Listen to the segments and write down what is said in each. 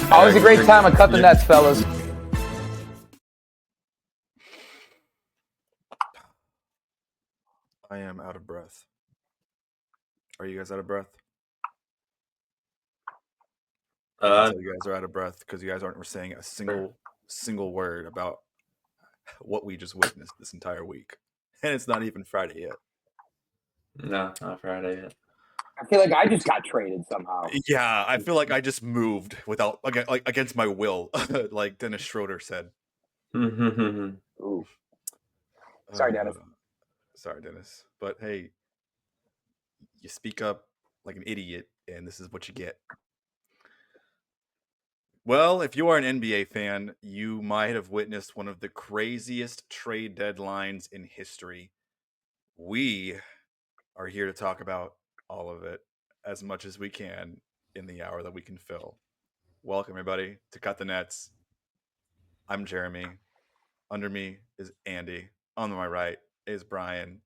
Always a great time at Cut the Nets, fellas. I am out of breath. Are you guys out of breath? I can tell you guys are out of breath because you guys aren't saying a single word about what we just witnessed this entire week, and it's not even Friday yet. No, not Friday yet. I feel like I just got traded somehow. Yeah, I feel like I just moved without against my will, like Dennis Schroeder said. Ooh. Sorry, Dennis. Sorry, Dennis. But hey, you speak up like an idiot, and this is what you get. Well, if you are an NBA fan, you might have witnessed one of the craziest trade deadlines in history. We are here to talk about all of it as much as we can in the hour that we can fill. Welcome, everybody, to Cut the Nets. I'm Jeremy. Under me is Andy. On my right is Brian.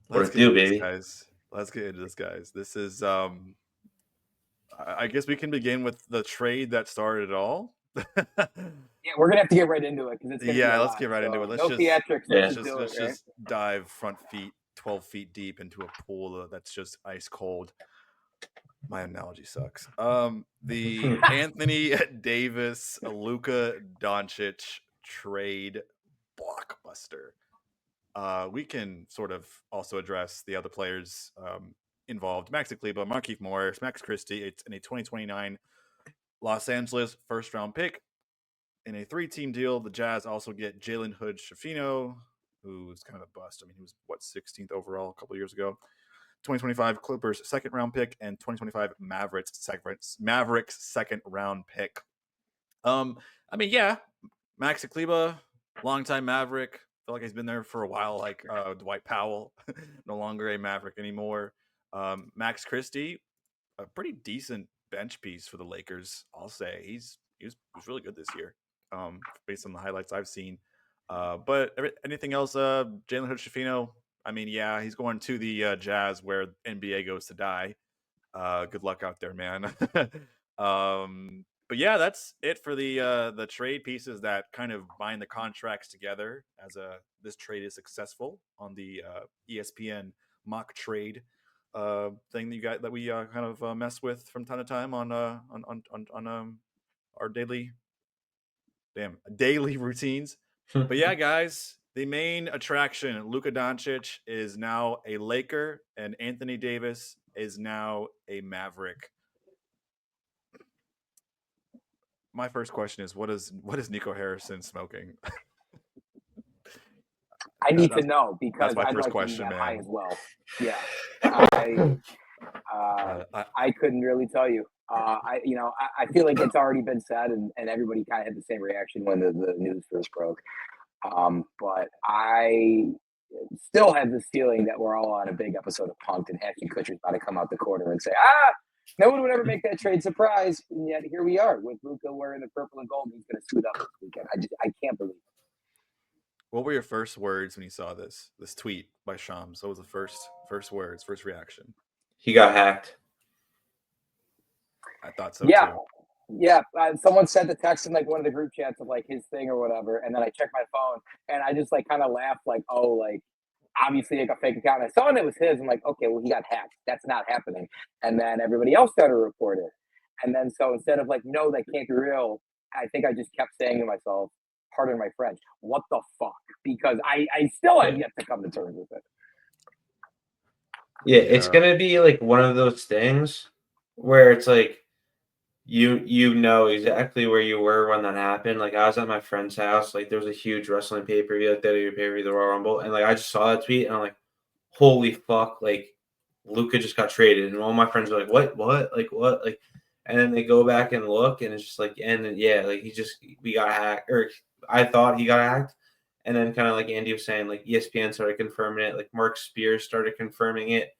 Let's get into this, guys. Let's get into this, guys. This is I guess we can begin with the trade that started it all. Yeah, we're gonna have to get right into it because it's let's get right into it. Let's just dive front feet 12 feet deep into a pool that's just ice cold. My analogy sucks. The Anthony Davis, Luka Doncic trade blockbuster. We can sort of also address the other players involved: Maxi Kleber, Markieff Morris, Max Christie. It's in a 2029 Los Angeles first-round pick. In a 3-team deal, the Jazz also get Jalen Hood-Schifino, who's kind of a bust. I mean, he was, 16th overall a couple years ago. 2025 Clippers second-round pick and 2025 Mavericks second-round pick. I mean, yeah, Maxi Kleber, longtime Maverick. Feel like he's been there for a while, like Dwight Powell, no longer a Maverick anymore. Max Christie, a pretty decent bench piece for the Lakers, I'll say. He was really good this year, based on the highlights I've seen. But anything else, Jalen Hood-Schifino, I mean, yeah, he's going to the Jazz where NBA goes to die. Good luck out there, man. But yeah, that's it for the trade pieces that kind of bind the contracts together. As this trade is successful on the ESPN mock trade thing that we kind of mess with from time to time on our daily routines. But yeah, guys, the main attraction, Luka Doncic is now a Laker, and Anthony Davis is now a Maverick. My first question is, what is Nico Harrison smoking? I need to know because that's my first like question, man. High as well. Yeah, I couldn't really tell you. I feel like it's already been said, and everybody kind of had the same reaction when the news first broke. But I still have this feeling that we're all on a big episode of Punk'd, and Ashton Kutcher's about to come out the corner and say, no one would ever make that trade surprise. And yet here we are with Luka wearing the purple and gold. He's going to suit up this weekend. I can't believe it. What were your first words when you saw this tweet by Shams? What was the first words, first reaction? He got hacked. I thought so too. Yeah, someone sent the text in like one of the group chats of like his thing or whatever, and then I checked my phone and I just like kind of laughed like, oh, like obviously like a fake account. I saw it was his. I'm like, okay, well he got hacked. That's not happening. And then everybody else started to report it. And then so instead of like, no, that can't be real, I think I just kept saying to myself, pardon my French, what the fuck? Because I still have yet to come to terms with it. Yeah, it's gonna be like one of those things where it's like you know exactly where you were when that happened. Like I was at my friend's house, like there was a huge wrestling pay-per-view, like WWE pay-per-view, the Royal Rumble, and like I just saw that tweet and I'm like, holy fuck, like Luka just got traded, and all my friends were like, what, like, and then they go back and look, and it's just like, and then, yeah, like we got hacked, or I thought he got hacked, and then kind of like Andy was saying, like ESPN started confirming it, like Mark Spears started confirming it.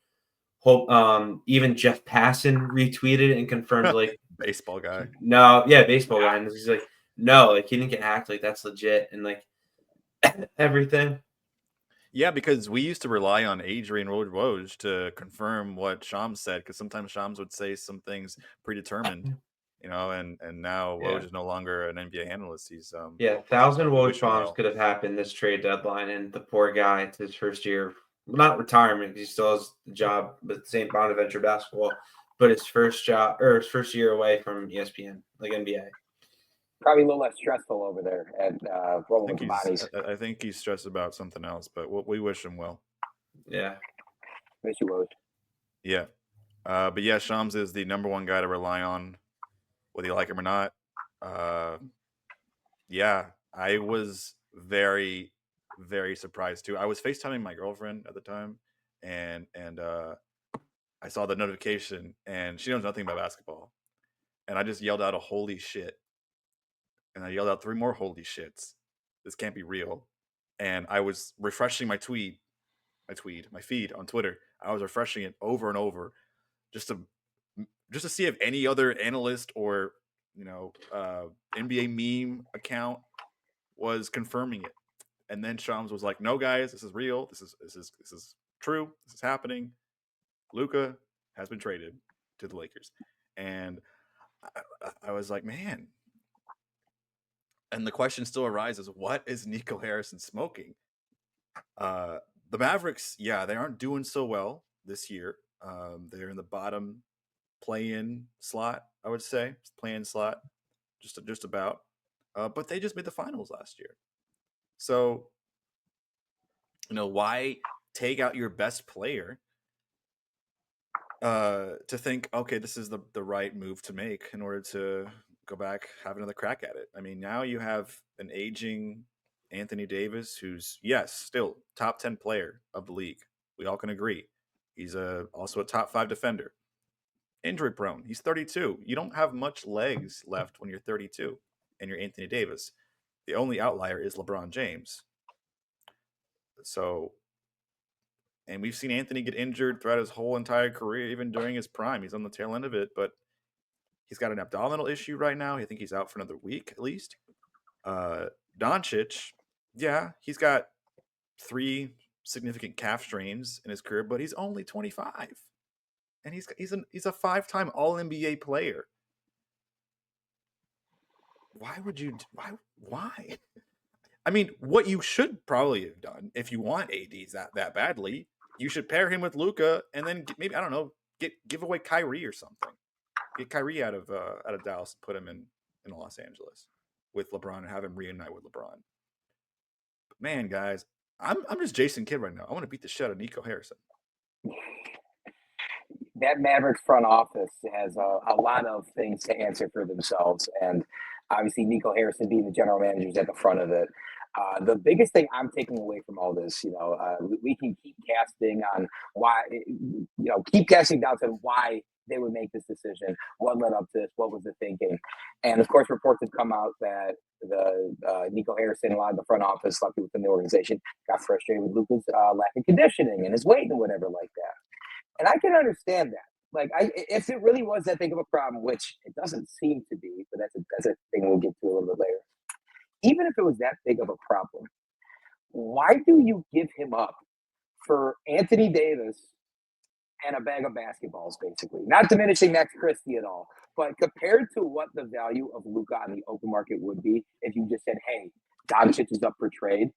Even Jeff Passan retweeted and confirmed, like baseball guy. No, yeah, baseball guy, and he's like, no, like he didn't get hacked, like that's legit, and like everything. Yeah, because we used to rely on Adrian Woj to confirm what Shams said, because sometimes Shams would say some things predetermined. and now Woj is no longer an NBA analyst. He's 1,000 we Woj wish him bombs well. could have happened this trade deadline, and the poor guy, it's his first year, not retirement, because he still has the job with St. Bonaventure basketball, but his first year away from ESPN, like NBA. Probably a little less stressful over there at rolling with the bodies. I think he's stressed about something else, but we wish him well. Yeah. Miss you, Woj. Yeah. But yeah, Shams is the number one guy to rely on, whether you like him or not. Yeah, I was very, very surprised too. I was FaceTiming my girlfriend at the time, and I saw the notification, and she knows nothing about basketball, and I just yelled out a holy shit, and I yelled out 3 more holy shits. This can't be real. And I was refreshing my feed on Twitter. I was refreshing it over and over just to see if any other analyst or NBA meme account was confirming it. And then Shams was like, "No, guys, this is real. This is true. This is happening. Luka has been traded to the Lakers." And I was like, "Man." And the question still arises: what is Nico Harrison smoking? The Mavericks, yeah, they aren't doing so well this year. They're in the bottom play-in slot, I would say, play-in slot, just about. But they just made the finals last year. So, why take out your best player to think, okay, this is the right move to make in order to go back, have another crack at it? I mean, now you have an aging Anthony Davis, who's, yes, still top 10 player of the league. We all can agree. He's also a top 5 defender. Injury prone. He's 32. You don't have much legs left when you're 32 and you're Anthony Davis. The only outlier is LeBron James. So, and we've seen Anthony get injured throughout his whole entire career, even during his prime. He's on the tail end of it, but he's got an abdominal issue right now. I think he's out for another week at least. Doncic, yeah, he's got 3 significant calf strains in his career, but he's only 25, and he's a 5-time All NBA player. Why would you? Why? I mean, what you should probably have done if you want ADs that badly, you should pair him with Luka, and then maybe, I don't know, give away Kyrie or something. Get Kyrie out of Dallas and put him in Los Angeles with LeBron and have him reunite with LeBron. But man, guys, I'm just Jason Kidd right now. I want to beat the shit out of Nico Harrison. That Mavericks front office has a lot of things to answer for themselves, and obviously Nico Harrison being the general manager is at the front of it. The biggest thing I'm taking away from all this, we can keep casting on why, keep casting doubts on why they would make this decision, what led up to this, what was the thinking, and of course reports have come out that the Nico Harrison, a lot of the front office, a lot of people within the organization got frustrated with Luka's lack of conditioning and his weight and whatever like that. And I can understand that. Like, if it really was that big of a problem, which it doesn't seem to be, but that's a thing we'll get to a little bit later. Even if it was that big of a problem, why do you give him up for Anthony Davis and a bag of basketballs, basically? Not diminishing Max Christie at all, but compared to what the value of Luka on the open market would be if you just said, hey, Doncic is up for trade,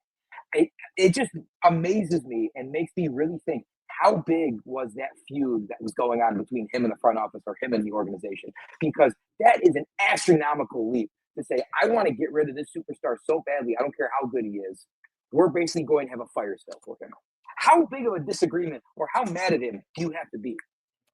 it just amazes me and makes me really think, how big was that feud that was going on between him and the front office or him and the organization? Because that is an astronomical leap to say, I want to get rid of this superstar so badly. I don't care how good he is. We're basically going to have a fire sale for him. How big of a disagreement or how mad at him do you have to be?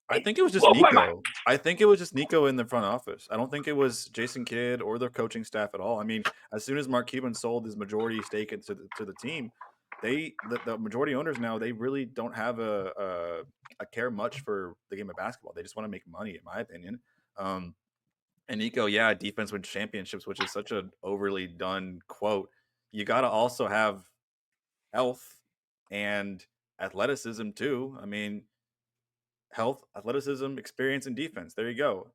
I think it was just Nico. I think it was just Nico in the front office. I don't think it was Jason Kidd or the coaching staff at all. I mean, as soon as Mark Cuban sold his majority stake to the team, the majority owners now, they really don't have a care much for the game of basketball. They just want to make money, in my opinion. And Nico, yeah, defense wins championships, which is such an overly done quote. You got to also have health and athleticism too. I mean, health, athleticism, experience, and defense. There you go.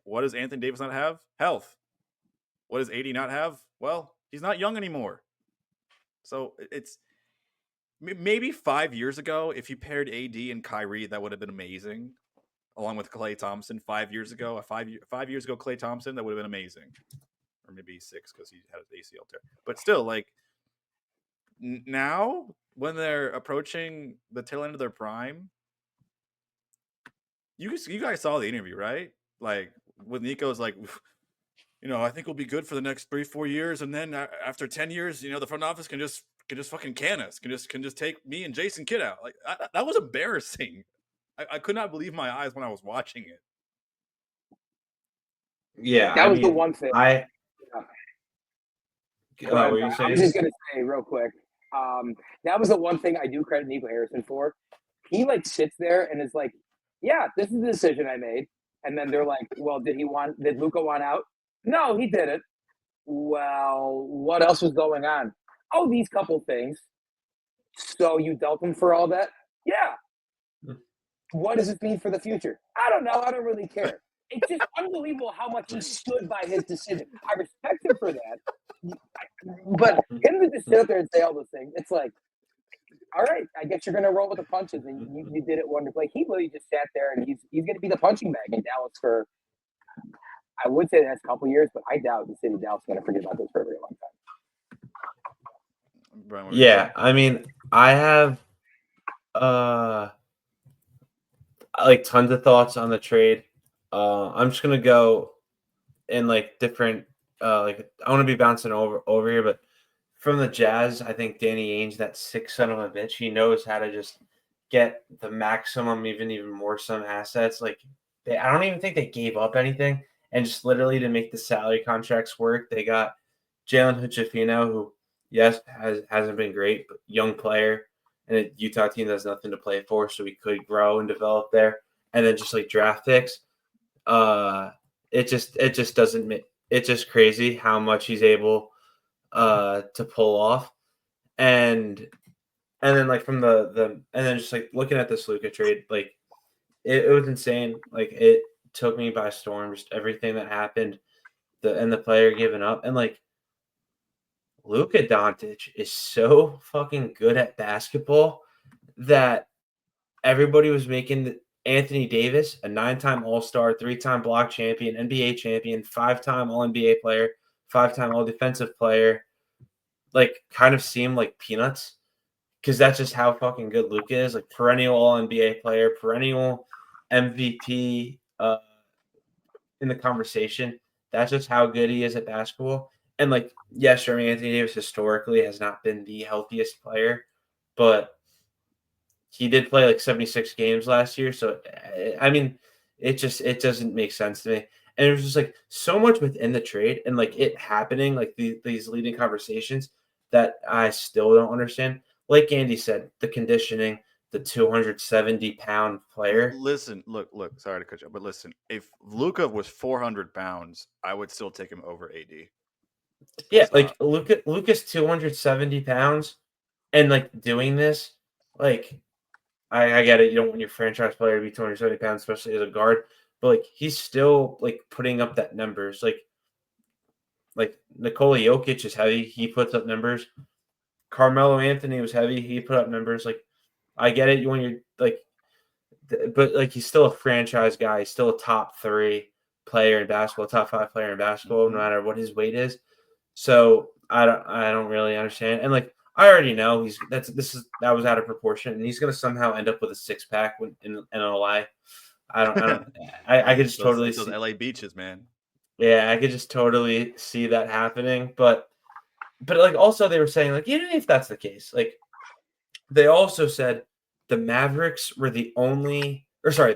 What does Anthony Davis not have? Health. What does AD not have? Well, he's not young anymore. So it's maybe 5 years ago, if you paired AD and Kyrie, that would have been amazing. along with Klay Thompson 5 years ago. 5 years ago, Klay Thompson, that would have been amazing. Or maybe 6 because he had an ACL tear. But still, like now when they're approaching the tail end of their prime, you guys saw the interview, right? Like with Nico's like, I think we'll be good for the next 3-4 years, and then after 10 years, the front office can just fucking can us, can just take me and Jason Kidd out. Like that was embarrassing. I could not believe my eyes when I was watching it. Yeah, That was the one thing. What were you I saying? was just gonna say real quick. That was the one thing I do credit Nico Harrison for. He like sits there and is like, "Yeah, this is the decision I made." And then they're like, "Well, did Luka want out?" No, he didn't. Well, what else was going on? Oh, these couple things. So you dealt him for all that? Yeah. What does it mean for the future? I don't know. I don't really care. It's just unbelievable how much he stood by his decision. I respect him for that. But him to just sit up there and say all those things, it's like, all right, I guess you're going to roll with the punches, and you did it wonderfully. He really just sat there, and he's going to be the punching bag in Dallas for, I would say the next couple of years, but I doubt the city of Dallas is going to forget about this for a very long time. Brian, Yeah, I mean, I have like tons of thoughts on the trade. I'm just gonna go in like different like I want to be bouncing over here, but from the Jazz, I think Danny Ainge, that sick son of a bitch, he knows how to just get the maximum, even more some assets. Like I don't even think they gave up anything, and just literally to make the salary contracts work, they got Jalen Hood-Schifino, who hasn't been great, but young player, and a Utah team has nothing to play for, so he could grow and develop there, and then just like draft picks. It just doesn't make it's just crazy how much he's able to pull off, and then like from the and then just like looking at this Luka trade, like it was insane. Like it took me by storm, just everything that happened, the player giving up, and like Luka Doncic is so fucking good at basketball that everybody was making Anthony Davis, a 9-time All-Star, 3-time block champion, NBA champion, 5-time All-NBA player, 5-time All-Defensive player, like kind of seem like peanuts, because that's just how fucking good Luka is. Like perennial All-NBA player, perennial MVP in the conversation. That's just how good he is at basketball. And like, yes, sure, Anthony Davis historically has not been the healthiest player, but he did play like 76 games last year. So, I mean, it doesn't make sense to me. And it was just like so much within the trade and like it happening, like these leading conversations that I still don't understand. Like Andy said, the conditioning, the 270-pound player. Listen, look, sorry to cut you off, but listen, if Luka was 400 pounds, I would still take him over AD. Yeah, like Luka's 270 pounds and like doing this, like I get it. You don't want your franchise player to be 270 pounds, especially as a guard, but like he's still like putting up that numbers. Like Nikola Jokic is heavy, he puts up numbers. Carmelo Anthony was heavy, he put up numbers. Like I get it, you want your like, but like he's still a franchise guy. He's still a top 3 player in basketball, top 5 player in basketball, no matter what his weight is. So I don't really understand. And like I already know that was out of proportion, and he's gonna somehow end up with a 6-pack in LA. I could just totally see those LA beaches, man. Yeah, I could just totally see that happening. But like also they were saying like even if that's the case, like they also said the Mavericks were the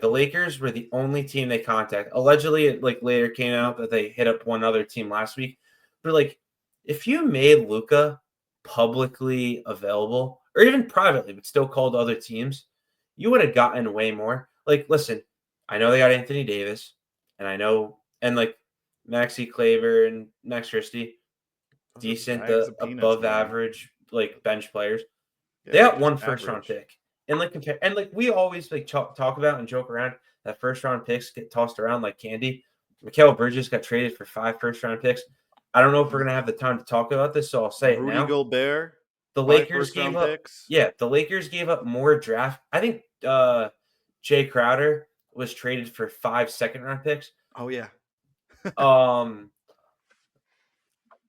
Lakers were the only team they contacted. Allegedly, it like later came out that they hit up one other team last week. But like if you made Luka publicly available or even privately, but still called other teams, you would have gotten way more. Like, listen, I know they got Anthony Davis, and I know, and like Maxi Kleber and Max Christie, decent, above average, like bench players. Yeah, they got one first-round pick, and like we always like talk about and joke around that first-round picks get tossed around like candy. Mikal Bridges got traded for 5 first-round picks. I don't know if we're gonna have the time to talk about this, so I'll say it now. Rudy Gobert, the Lakers gave up. Picks. Yeah, the Lakers gave up more draft. I think Jay Crowder was traded for 5 second-round picks. Oh yeah.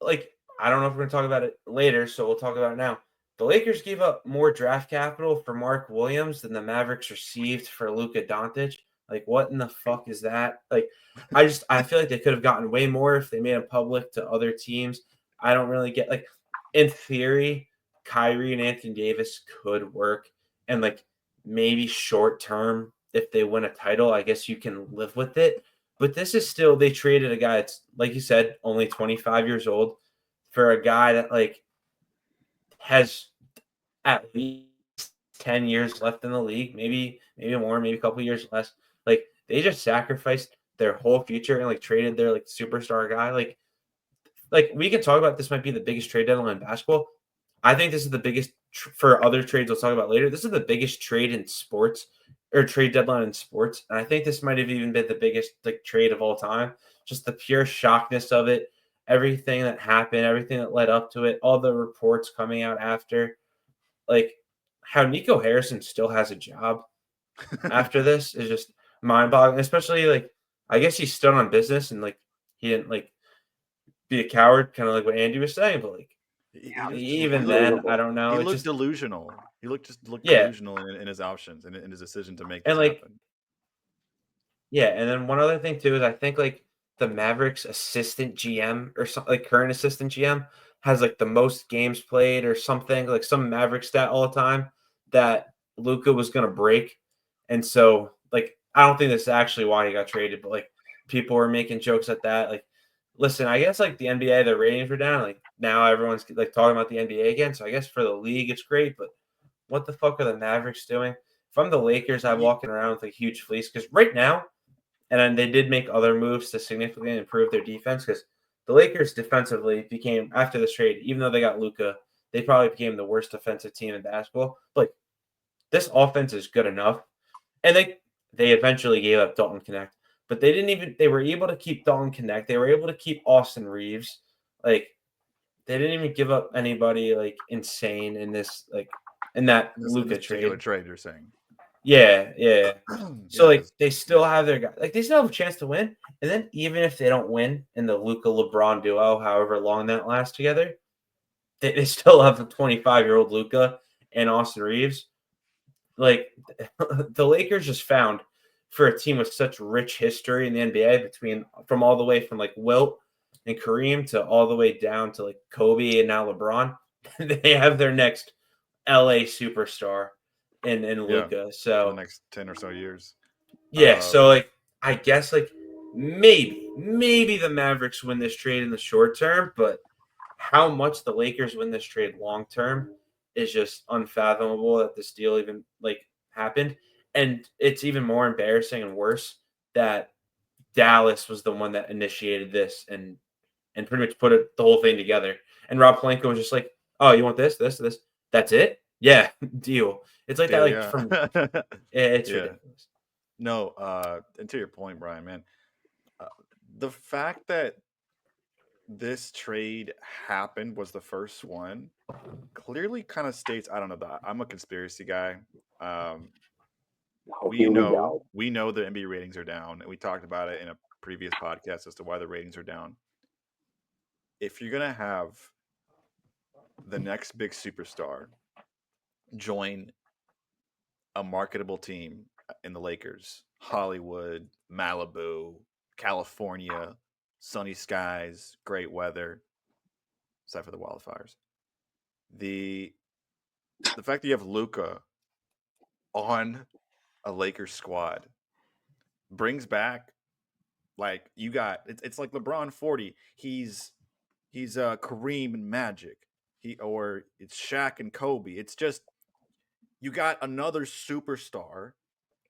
Like, I don't know if we're gonna talk about it later, so we'll talk about it now. The Lakers gave up more draft capital for Mark Williams than the Mavericks received for Luka Doncic. Like, what in the fuck is that? Like, I feel like they could have gotten way more if they made them public to other teams. I don't really get like, in theory, Kyrie and Anthony Davis could work, and like maybe short term if they win a title, I guess you can live with it. But this is still they traded a guy that's like you said, only 25 years old for a guy that like has at least 10 years left in the league, maybe more, maybe a couple years less. Like they just sacrificed their whole future and like traded their like superstar guy. Like we can talk about this might be the biggest trade deadline in basketball. I think this is the biggest for other trades we'll talk about later. This is the biggest trade in sports or trade deadline in sports. And I think this might have even been the biggest like trade of all time. Just the pure shockness of it, everything that happened, everything that led up to it, all the reports coming out after. Like how Nico Harrison still has a job after this is just mind-boggling, especially like I guess he stood on business and like he didn't like be a coward, kind of like what Andy was saying, but like He even looked then, I don't know. he It's looked just delusional. He looked yeah, delusional in his options and in his decision to make and this like happen. yeah, and then one other thing too is I think like the Mavericks assistant GM or something like current assistant GM has like the most games played or something like some Maverick stat all the time that Luca was gonna break, and so like I don't think that's actually why he got traded, but like people were making jokes at that. Like, listen, I guess like the NBA, the ratings were down. Like now everyone's like talking about the NBA again, so I guess for the league it's great, but what the fuck are the Mavericks doing? If I'm the Lakers, I'm Ye- walking around with a huge fleece because right now and then they did make other moves to significantly improve their defense because the Lakers defensively became after this trade, even though they got Luca, they probably became the worst defensive team in basketball. But like, this offense is good enough, and they eventually gave up Dalton Connect, but they didn't even they were able to keep Dalton Connect. They were able to keep Austin Reeves. Like they didn't even give up anybody like insane in this like in that in this Luca particular trade. trade, you're saying? Yeah, yeah. So Yeah, like because they still have their guy, like they still have a chance to win. And then even if they don't win in the Luca LeBron duo, however long that lasts together, they still have a 25-year-old Luca and Austin Reeves. Like the Lakers just found for a team with such rich history in the NBA between from all the way from like Wilt and Kareem to all the way down to like Kobe and now LeBron, they have their next LA superstar in yeah, Luca. for the So next 10 or so years. yeah, so Um, like I guess like maybe the Mavericks win this trade in the short term, but how much the Lakers win this trade long term is just unfathomable that this deal even like happened. And it's even more embarrassing and worse that Dallas was the one that initiated this and pretty much put the whole thing together. And Rob Pelinka was just like, "Oh, you want this, this, this? That's it? Yeah, deal." It's like that, deal, like yeah. from it's Yeah. ridiculous. No, and to your point, Brian, man, uh, the fact that this trade happened was the first one clearly kind of states, I don't know, I'm a conspiracy guy. Um, Oh, here we go. we know the NBA ratings are down, and we talked about it in a previous podcast as to why the ratings are down. If you're gonna have the next big superstar join a marketable team in the Lakers, Hollywood, Malibu, California, sunny skies, great weather, except for the wildfires. The the fact that you have Luca on a Lakers squad brings back like you got it's like LeBron 40. He's Kareem and Magic. Or it's Shaq and Kobe. It's just you got another superstar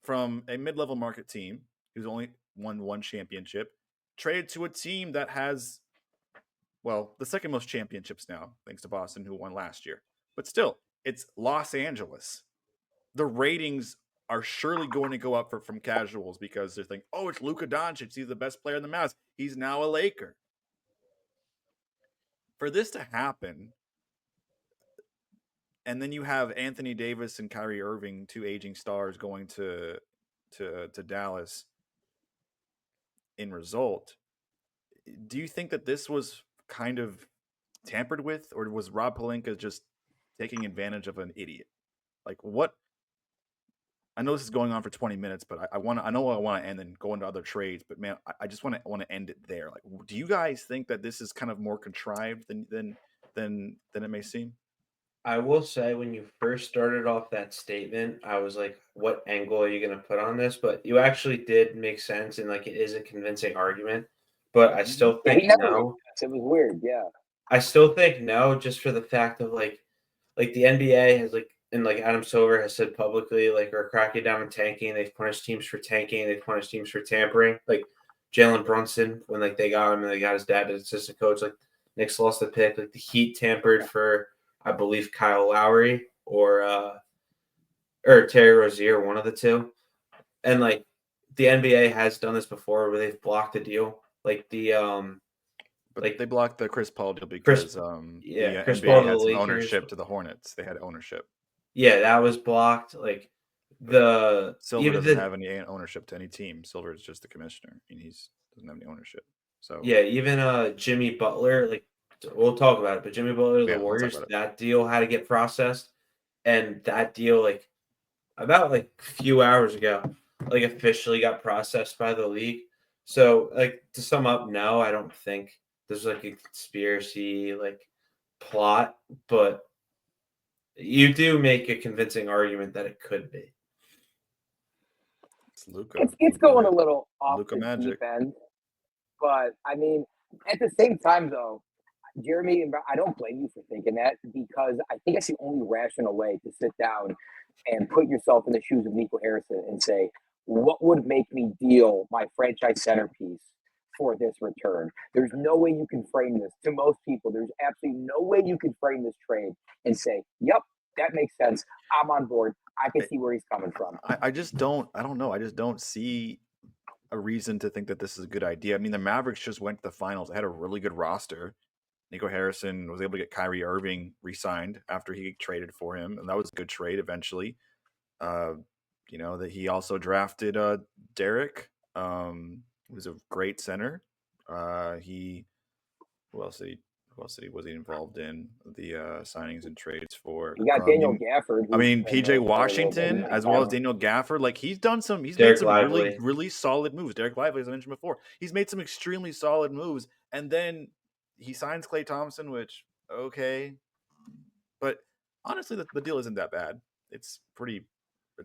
from a mid-level market team who's only won one championship traded to a team that has the second most championships now thanks to Boston who won last year. But still, it's Los Angeles. The ratings are surely going to go up from casuals because they're thinking, "Oh, it's Luka Doncic. He's the best player in the Mavs. He's now a Laker." For this to happen, and then you have Anthony Davis and Kyrie Irving, two aging stars, going to to Dallas in result. Do you think that this was kind of tampered with, or was Rob Pelinka just taking advantage of an idiot? Like, what? I know this is going on for 20 minutes, but I want to. I know I want to end and go into other trades, but man, I just want to end it there. Like, do you guys think that this is kind of more contrived than it may seem? I will say when you first started off that statement, I was like, what angle are you going to put on this? But you actually did make sense and like it is a convincing argument. But I still Yeah, he think never made no. sense. It was weird. Yeah. I still think no, just for the fact of like the NBA has like and like Adam Silver has said publicly, like are cracking down on tanking. They've punished teams for tanking. They've punished teams for tampering. Like Jalen Brunson, when like they got him and they got his dad as assistant coach, like Knicks lost the pick. Like the Heat tampered for, I believe, Kyle Lowry or Terry Rozier, one of the two. And like the NBA has done this before where they've blocked the deal. Like the But like they blocked the Chris Paul deal Chris because the Chris Paul NBA to the had some Lakers. ownership to the Hornets. They had ownership. Yeah, that was blocked. Like the Silver even doesn't the have any ownership to any team. Silver is just the commissioner, and he's doesn't have any ownership. So yeah, even Jimmy Butler, like we'll talk about it, but Jimmy Butler to the yeah, we'll talk Warriors, about it. that deal had to get processed. And that deal, like about like a few hours ago, like officially got processed by the league. So like to sum up, no, I don't think there's like a conspiracy like plot, but you do make a convincing argument that it could be. It's Luca. It's going a little off Luca the magic. deep end, but I mean, at the same time, though, Jeremy, I don't blame you for thinking that because I think it's the only rational way to sit down and put yourself in the shoes of Nico Harrison and say, what would make me deal my franchise centerpiece for this return? There's no way you can frame this to most people. There's absolutely no way you can frame this trade and say, yep, that makes sense. I'm on board. I can see where he's coming from. I just don't. I don't know. I just don't see a reason to think that this is a good idea. I mean, the Mavericks just went to the finals. They had a really good roster. Nico Harrison was able to get Kyrie Irving re-signed after he traded for him, and that was a good trade eventually. Uh, that he also drafted Derek, who's a great center. He who else did he was he involved in the signings and trades for? You got Daniel Gafford. I mean, who's been PJ there for a little Washington bit. as well as Daniel Gafford. Like he's made Derek some Lively. really solid moves. Derek Lively, as I mentioned before, he's made some extremely solid moves, and then he signs Klay Thompson, which okay, but honestly, the deal isn't that bad. It's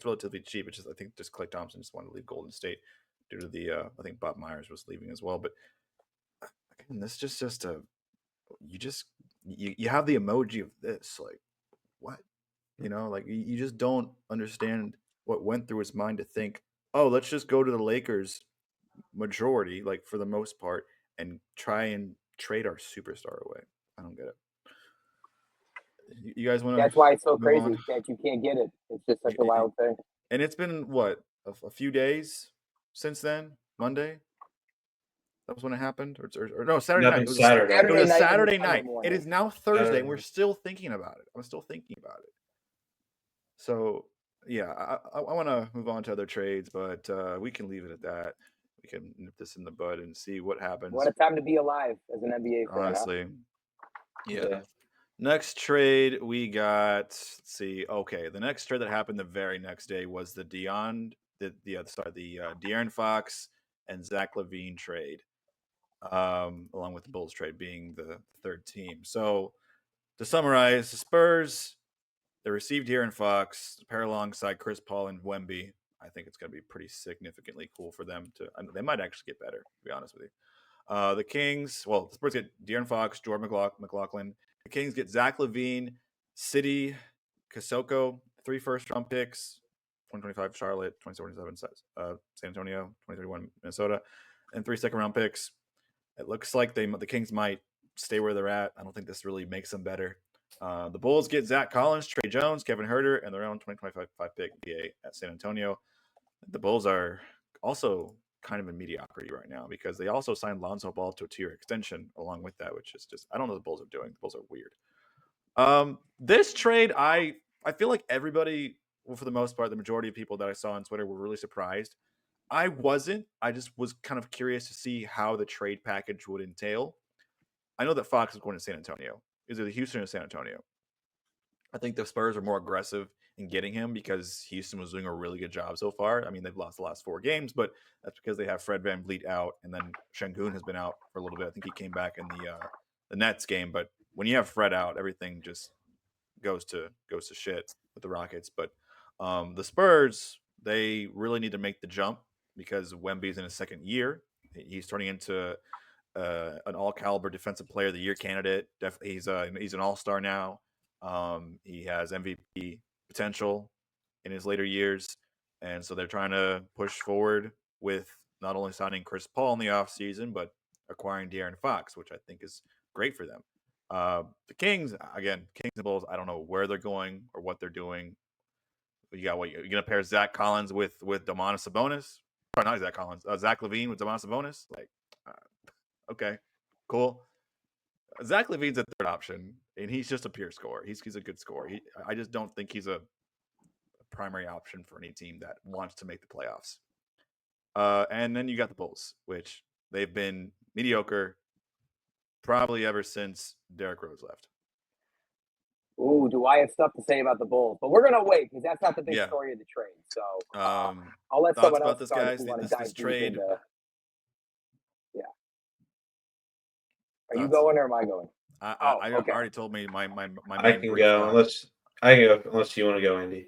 relatively cheap. It's just I think just Klay Thompson just wanted to leave Golden State due to the I think Bob Myers was leaving as well. But again, this is just a you have the emoji of this like what like you just don't understand what went through his mind to think, oh, let's just go to the Lakers majority, like for the most part, and try and trade our superstar away. I don't get it. You guys want to That's why it's so move on? crazy that you can't get it. It's just such a wild thing. And it's been what a few days since then. Monday. That was when it happened, or no, Saturday night. It was Saturday. it was a Saturday Saturday night night. and Monday It is now Thursday, Saturday. and we're still thinking about it. I'm still thinking about it. So yeah, I want to move on to other trades, but we can leave it at that. We can nip this in the bud and see what happens. What a time to be alive as an NBA fan. Honestly, Yeah. Next trade we got. Let's see. Okay, the next trade that happened the very next day was the De'Aaron Fox and Zach LaVine trade, along with the Bulls trade being the third team. So to summarize, the Spurs they received De'Aaron Fox, pair alongside Chris Paul and Wemby. I think it's going to be pretty significantly cool for them to. They might actually get better, to be honest with you. The Kings, the Spurs get De'Aaron Fox, Jordan McLaughlin. The Kings get Zach LaVine, City, Kosoko, 3 first-round picks, 2025 Charlotte, 2027 San Antonio, 2031 Minnesota, and 3 second-round picks. It looks like the Kings might stay where they're at. I don't think this really makes them better. The Bulls get Zach Collins, Trey Jones, Kevin Huerter, and their own 2025 pick VA at San Antonio. The Bulls are also kind of in mediocrity right now because they also signed Lonzo Ball to a 2-year extension along with that, which is just I don't know what the Bulls are doing. The Bulls are weird. This trade, I feel like everybody for the most part, the majority of people that I saw on Twitter were really surprised. I wasn't. I just was kind of curious to see how the trade package would entail. I know that Fox is going to San Antonio. Is it Houston or San Antonio? I think the Spurs are more aggressive in getting him because Houston was doing a really good job so far. I mean, they've lost the last 4 games, but that's because they have Fred VanVleet out, and then Şengün has been out for a little bit. I think he came back in the Nets game, but when you have Fred out, everything just goes to shit with the Rockets. But the Spurs, they really need to make the jump because Wemby's in his second year. He's turning into an all caliber defensive player of the year candidate. Definitely, he's an all star now. He has MVP potential in his later years, and so they're trying to push forward with not only signing Chris Paul in the offseason, but acquiring De'Aaron Fox, which I think is great for them. The Kings, again, Kings and Bulls, I don't know where they're going or what they're doing. You got what you're going to pair Zach Collins with Domantas Sabonis? Or not Zach Collins, Zach LaVine with Domantas Sabonis? Like, okay, cool. Zach LaVine's a third option, and he's just a pure scorer. He's a good scorer. I just don't think he's a primary option for any team that wants to make the playoffs. And then you got the Bulls, which they've been mediocre probably ever since Derrick Rose left. Ooh, do I have stuff to say about the Bulls? But we're gonna wait because that's not the big story of the trade. So I'll let someone else start if you want to dive deep into. Yeah. Are you going or am I going? I already told me my I can go unless you want to go, Andy.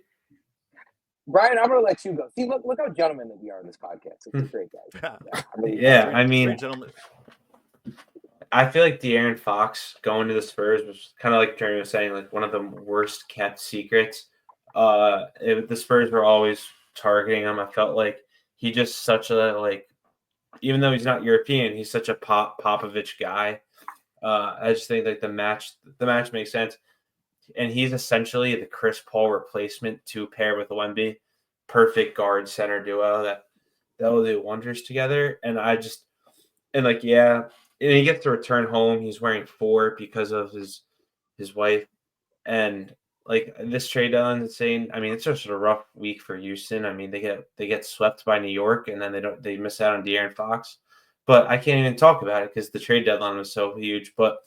Brian, I'm going to let you go. See, look how gentlemen that we are on this podcast. It's a great guy. I mean, I feel like De'Aaron Fox going to the Spurs was kind of like Jeremy was saying, like one of the worst kept secrets. The Spurs were always targeting him. I felt like he just such a even though he's not European, he's such a Popovich guy. I just think like the match makes sense. And he's essentially the Chris Paul replacement to pair with Wemby. Perfect guard center duo that will do wonders together. And and he gets to return home. He's wearing 4 because of his wife. And like this trade deadline is insane. I mean, it's just a rough week for Houston. I mean, they get swept by New York and then they miss out on De'Aaron Fox. But I can't even talk about it because the trade deadline was so huge. But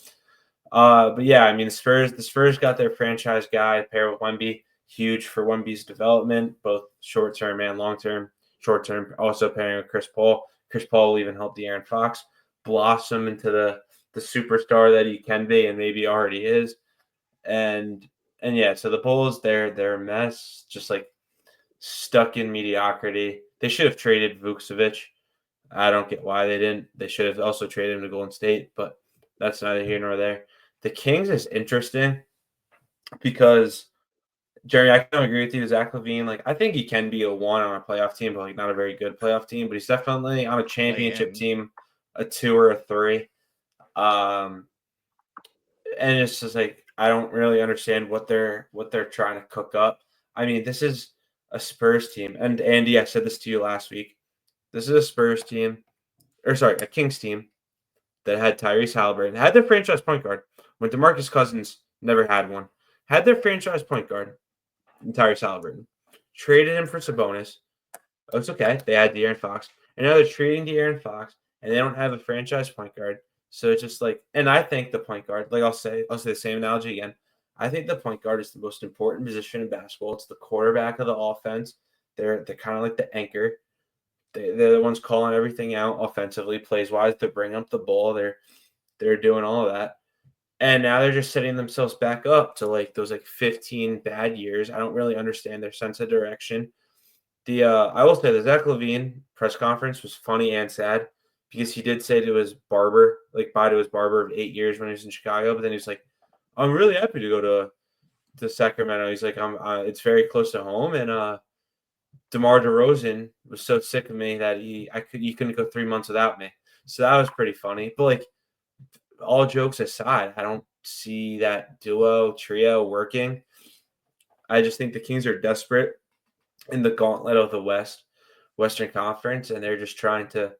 yeah, I mean, the Spurs got their franchise guy pair with Wemby, huge for Wemby's development, both short term and long term. Short term, also pairing with Chris Paul. Chris Paul will even help De'Aaron Fox blossom into the superstar that he can be and maybe already is. And yeah, so the Bulls, they're a mess, just like stuck in mediocrity. They should have traded Vucevic. I don't get why they didn't. They should have also traded him to Golden State, but that's neither here nor there. The Kings is interesting because, Jerry, I can agree with you. Zach LaVine, like I think he can be a 1 on a playoff team, but like not a very good playoff team. But he's definitely on a championship team, a 2 or a 3. And it's just like I don't really understand what they're trying to cook up. I mean, this is a Spurs team, and Andy, I said this to you last week. This is a Spurs team, a Kings team that had Tyrese Halliburton, had their franchise point guard when DeMarcus Cousins never had one. Had their franchise point guard, Tyrese Halliburton, traded him for Sabonis. Oh, it's okay. They had De'Aaron Fox, and now they're trading De'Aaron Fox, and they don't have a franchise point guard. So it's just like, and I think the point guard, like I'll say the same analogy again. I think the point guard is the most important position in basketball. It's the quarterback of the offense. They're kind of like the anchor. They're the ones calling everything out offensively, plays wise. They're bringing up the ball. They're doing all of that. And now they're just setting themselves back up to like those 15 bad years. I don't really understand their sense of direction. I will say the Zach LaVine press conference was funny and sad because he did say to his barber, bye to his barber of 8 years when he was in Chicago. But then he's like, I'm really happy to go to Sacramento. He's like, it's very close to home. And DeMar DeRozan was so sick of me that he couldn't go 3 months without me. So that was pretty funny. But like all jokes aside, I don't see that trio working. I just think the Kings are desperate in the gauntlet of the Western Conference, and they're just trying to,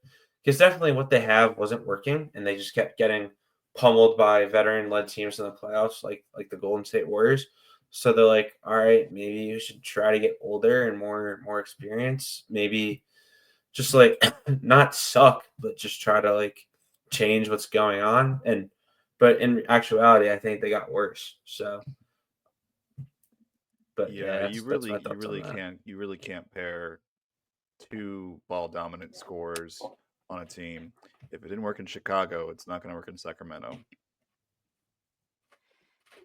because definitely what they have wasn't working, and they just kept getting pummeled by veteran-led teams in the playoffs, like the Golden State Warriors. So they're like, all right, maybe you should try to get older and more experience. Maybe just like not suck, but just try to like change what's going on. But in actuality, I think they got worse. So, but Yeah, yeah, that's my you thoughts on that. really can't pair two ball dominant scorers on a team. If it didn't work in Chicago, it's not going to work in Sacramento.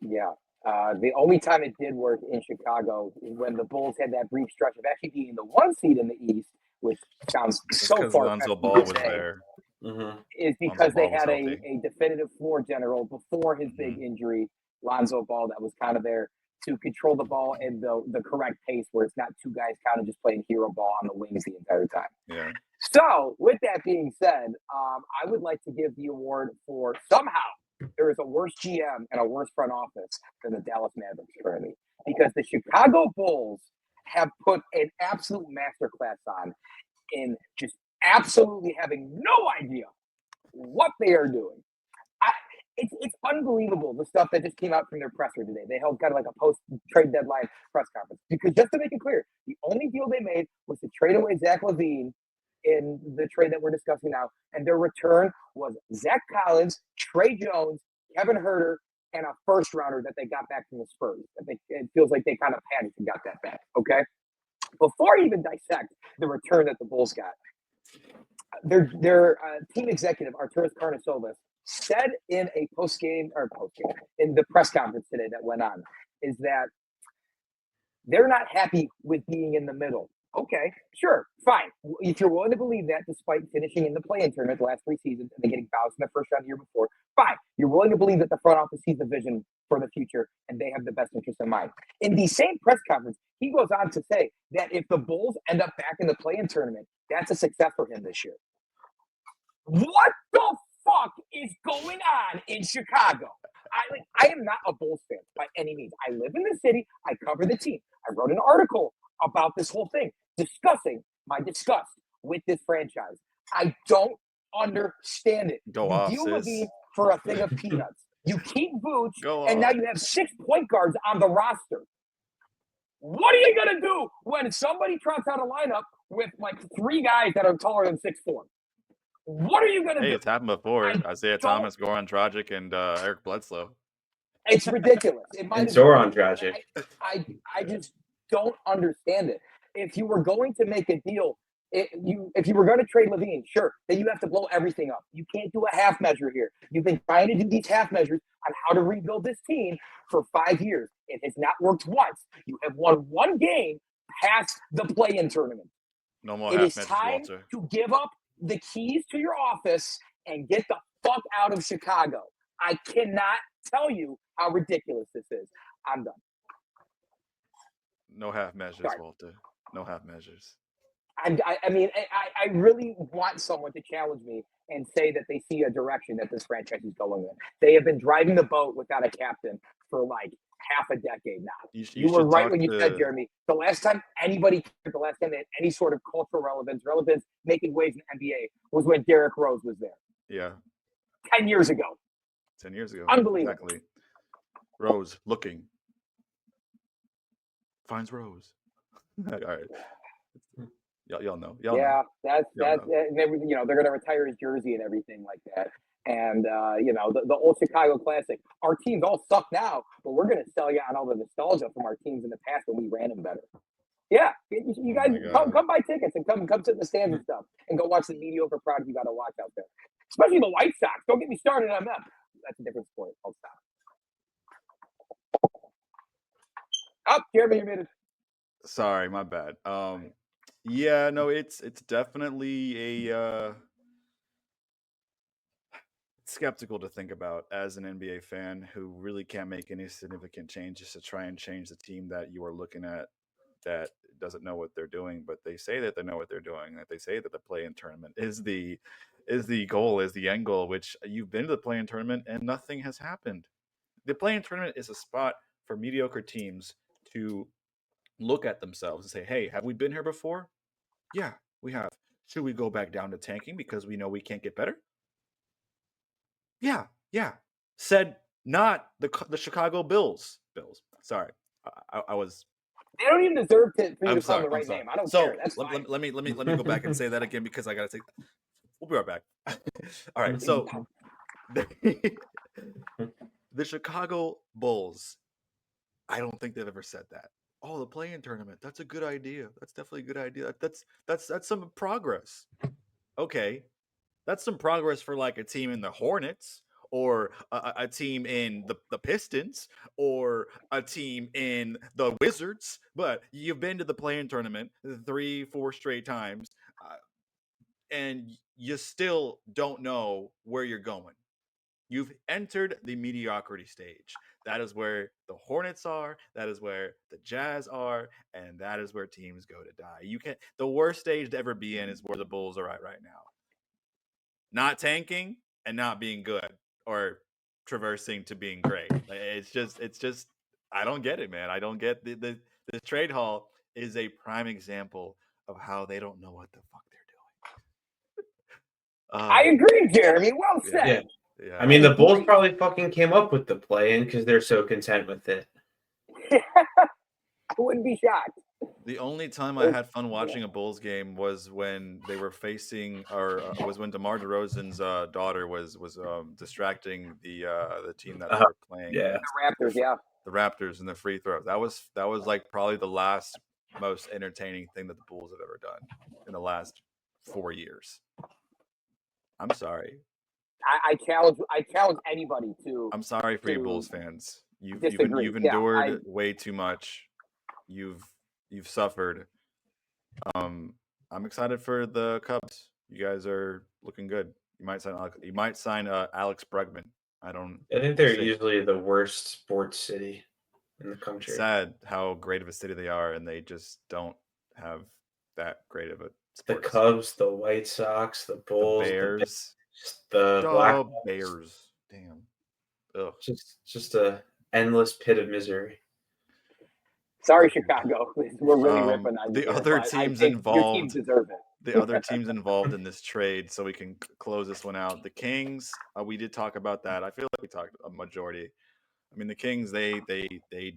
Yeah. The only time it did work in Chicago is when the Bulls had that brief stretch of actually being the 1 seed in the East, which sounds It's so because far Lonzo fetched Ball to was say, there. Mm-hmm. is Lonzo because they Ball was had healthy. a definitive floor general before his big injury, Lonzo Ball, that was kind of there to control the ball in the correct pace where it's not two guys kind of just playing hero ball on the wings the entire time. Yeah. So, with that being said, I would like to give the award for somehow there is a worse GM and a worse front office than the Dallas Mavericks currently, because the Chicago Bulls have put an absolute masterclass on in just absolutely having no idea what they are doing. It's unbelievable the stuff that just came out from their presser today. They held kind of like a post trade deadline press conference because just to make it clear, the only deal they made was to trade away Zach LaVine in the trade that we're discussing now, and their return was Zach Collins, Trey Jones, Kevin Herter, and a first rounder that they got back from the Spurs. It feels like they kind of panicked and got that back. Okay, before I even dissect the return that the Bulls got, their team executive Arturas Karnisovas said in a post game in the press conference today that went on is that they're not happy with being in the middle. Okay, sure, fine. If you're willing to believe that, despite finishing in the play-in tournament the last 3 seasons and then getting bounced in the first round the year before, fine. You're willing to believe that the front office sees the vision for the future and they have the best interest in mind. In the same press conference, he goes on to say that if the Bulls end up back in the play-in tournament, that's a success for him this year. What the fuck is going on in Chicago? I am not a Bulls fan by any means. I live in the city. I cover the team. I wrote an article about this whole thing, discussing my disgust with this franchise. I don't understand it. Go you off, deal sis. Levine for a thing of peanuts. You keep Vooch, Go and now on. you have 6 point guards on the roster. What are you gonna do when somebody trots out a lineup with like 3 guys that are taller than 6'4"? What are you gonna Hey, do? it's happened before. I Isaiah don't- Thomas, Goran Dragic, and Eric Bledsoe. It's ridiculous. It might And have Zoran been. Dragic. I just don't understand it. If you were going to make a deal, if you were going to trade Levine, sure, then you have to blow everything up. You can't do a half measure here. You've been trying to do these half measures on how to rebuild this team for 5 years. It has not worked once. You have won 1 game past the play-in tournament. No more It half is measures, time Walter. to give up the keys to your office and get the fuck out of Chicago. I cannot tell you how ridiculous this is. I'm done. No half measures, Sorry. Walter. No half measures. I mean, I really want someone to challenge me and say that they see a direction that this franchise is going in. They have been driving the boat without a captain for like half a decade now. You were should right talk when you said, to Jeremy, the last time anybody cared, the last time they had any sort of cultural relevance, making waves in the NBA was when Derrick Rose was there yeah, 10 years ago. 10 years ago. Unbelievable. Exactly. Rose looking. Finds Rose. All right. Y'all know. Y'all know. Yeah, that's Y'all know. and everything. They're going to retire his jersey and everything like that. And the old Chicago Classic. Our teams all suck now, but we're going to sell you on all the nostalgia from our teams in the past when we ran them better. Yeah, you guys come buy tickets and come sit in the stands and stuff, and go watch the mediocre product you got to watch out there. Especially the White Sox. Don't get me started on them. That's a different sport. I'll stop. Oh, Jeremy, you're muted. Sorry, my bad. Yeah, no, it's definitely a skeptical to think about as an NBA fan who really can't make any significant changes to try and change the team that you are looking at that doesn't know what they're doing, but they say that they know what they're doing, that they say that the play-in tournament is the goal, is the end goal, which you've been to the play-in tournament and nothing has happened. The play-in tournament is a spot for mediocre teams to look at themselves and say, hey, have we been here before? Yeah, we have. Should we go back down to tanking because we know we can't get better? Yeah. Said not the Chicago Bills. Sorry. I was. They don't even deserve for you I'm to call sorry. them the I'm right sorry. name. I don't So care. That's fine. let me go back and say that again because I gotta take. We'll be right back. All right. So the Chicago Bulls. I don't think they've ever said that. Oh, the play-in tournament. That's a good idea. That's definitely a good idea. That's some progress. Okay, that's some progress for like a team in the Hornets or a team in the Pistons or a team in the Wizards. But you've been to the play-in tournament 3-4 straight times, and you still don't know where you're going. You've entered the mediocrity stage. That is where the Hornets are. That is where the Jazz are, and that is where teams go to die. You can The worst stage to ever be in is where the Bulls are at right now. Not tanking and not being good, or traversing to being great. It's just I don't get it, man. I don't get the trade haul is a prime example of how they don't know what the fuck they're doing. I agree, Jeremy. Well Yeah. said. Yeah. I mean, the Bulls agree. probably fucking came up with the play-in because they're so content with it. I wouldn't be shocked. The only time I had fun watching a Bulls game was when they were facing, or was when DeMar DeRozan's daughter was distracting the team that they were playing. Yeah. The Raptors, yeah. The Raptors and the free throws. That was like probably the last most entertaining thing that the Bulls have ever done in the last 4 years. I'm sorry. I challenge anybody to. I'm sorry for you Bulls fans. You've disagree. you've Yeah, endured way too much. You've suffered. I'm excited for the Cubs. You guys are looking good. You might sign Alex Bregman. I think they're see. usually the worst sports city in the country. Sad how great of a city they are, and they just don't have that great of a The sports. Cubs, the White Sox, the Bulls, the Bears, the Black Bears. Damn. Ugh. Just a endless pit of misery. Sorry, Chicago. We're really ripping on you. The other teams your involved. teams deserve it. The other teams involved in this trade, so we can close this one out. The Kings, we did talk about that. I feel like we talked a majority. I mean, the Kings, they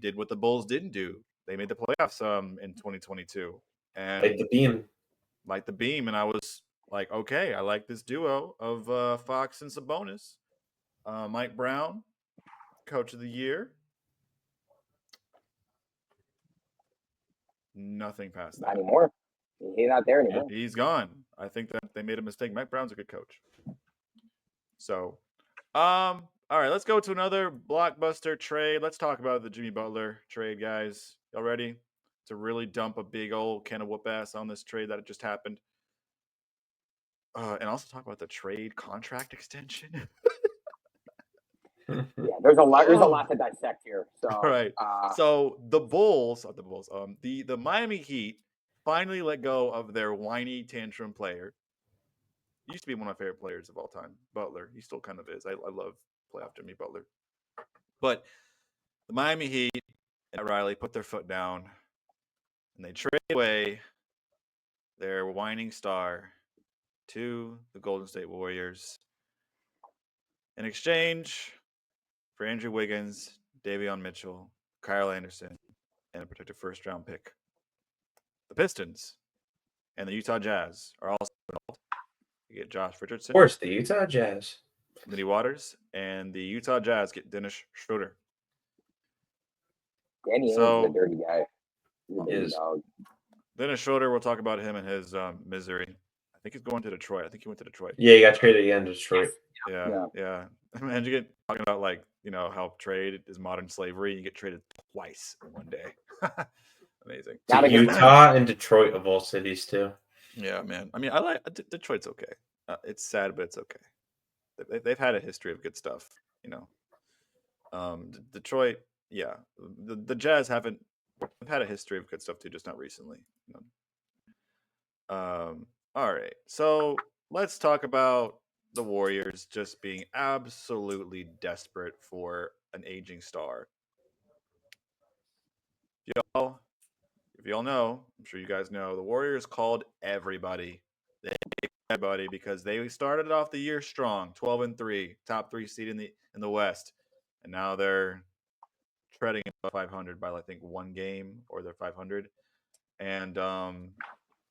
did what the Bulls didn't do. They made the playoffs in 2022, and like the beam. And I was like, okay, I like this duo of Fox and Sabonis. Mike Brown, Coach of the Year. Nothing past that. Not anymore. He's not there anymore. He's gone. I think that they made a mistake. Mike Brown's a good coach. So, all right, let's go to another blockbuster trade. Let's talk about the Jimmy Butler trade, guys. Y'all ready to really dump a big old can of whoop ass on this trade that just happened? And also talk about the trade contract extension. Yeah, there's a lot to dissect here. So, all right. So the Miami Heat finally let go of their whiny tantrum player. He used to be one of my favorite players of all time, Butler. He still kind of is. I love playoff Jimmy Butler. But the Miami Heat and Riley put their foot down, and they trade away their whining star to the Golden State Warriors in exchange for Andrew Wiggins, Davion Mitchell, Kyle Anderson, and a protected first-round pick. The Pistons and the Utah Jazz are also involved. You get Josh Richardson. Of course, the Utah Jazz. Mitty Waters, and the Utah Jazz get Dennis Schroeder. Danny Ainge is a dirty guy. He's a dirty dog. Dennis Schroeder, we'll talk about him and his misery. I think he's going to Detroit. I think he went to Detroit. Yeah, he got traded again to Detroit. Yeah. Imagine you get talking about like, how trade is modern slavery. You get traded twice in one day. Amazing. To Utah and Detroit of all cities too. Yeah, man. I mean, I like Detroit's okay. It's sad, but it's okay. They've had a history of good stuff, Detroit, yeah. The Jazz haven't had a history of good stuff too, just not recently. All right, so let's talk about the Warriors just being absolutely desperate for an aging star. If y'all know, I'm sure you guys know, the Warriors called everybody. Because they started off the year strong, 12-3, top 3 seed in the West, and now they're treading above 500 by I think one game, or they're 500. And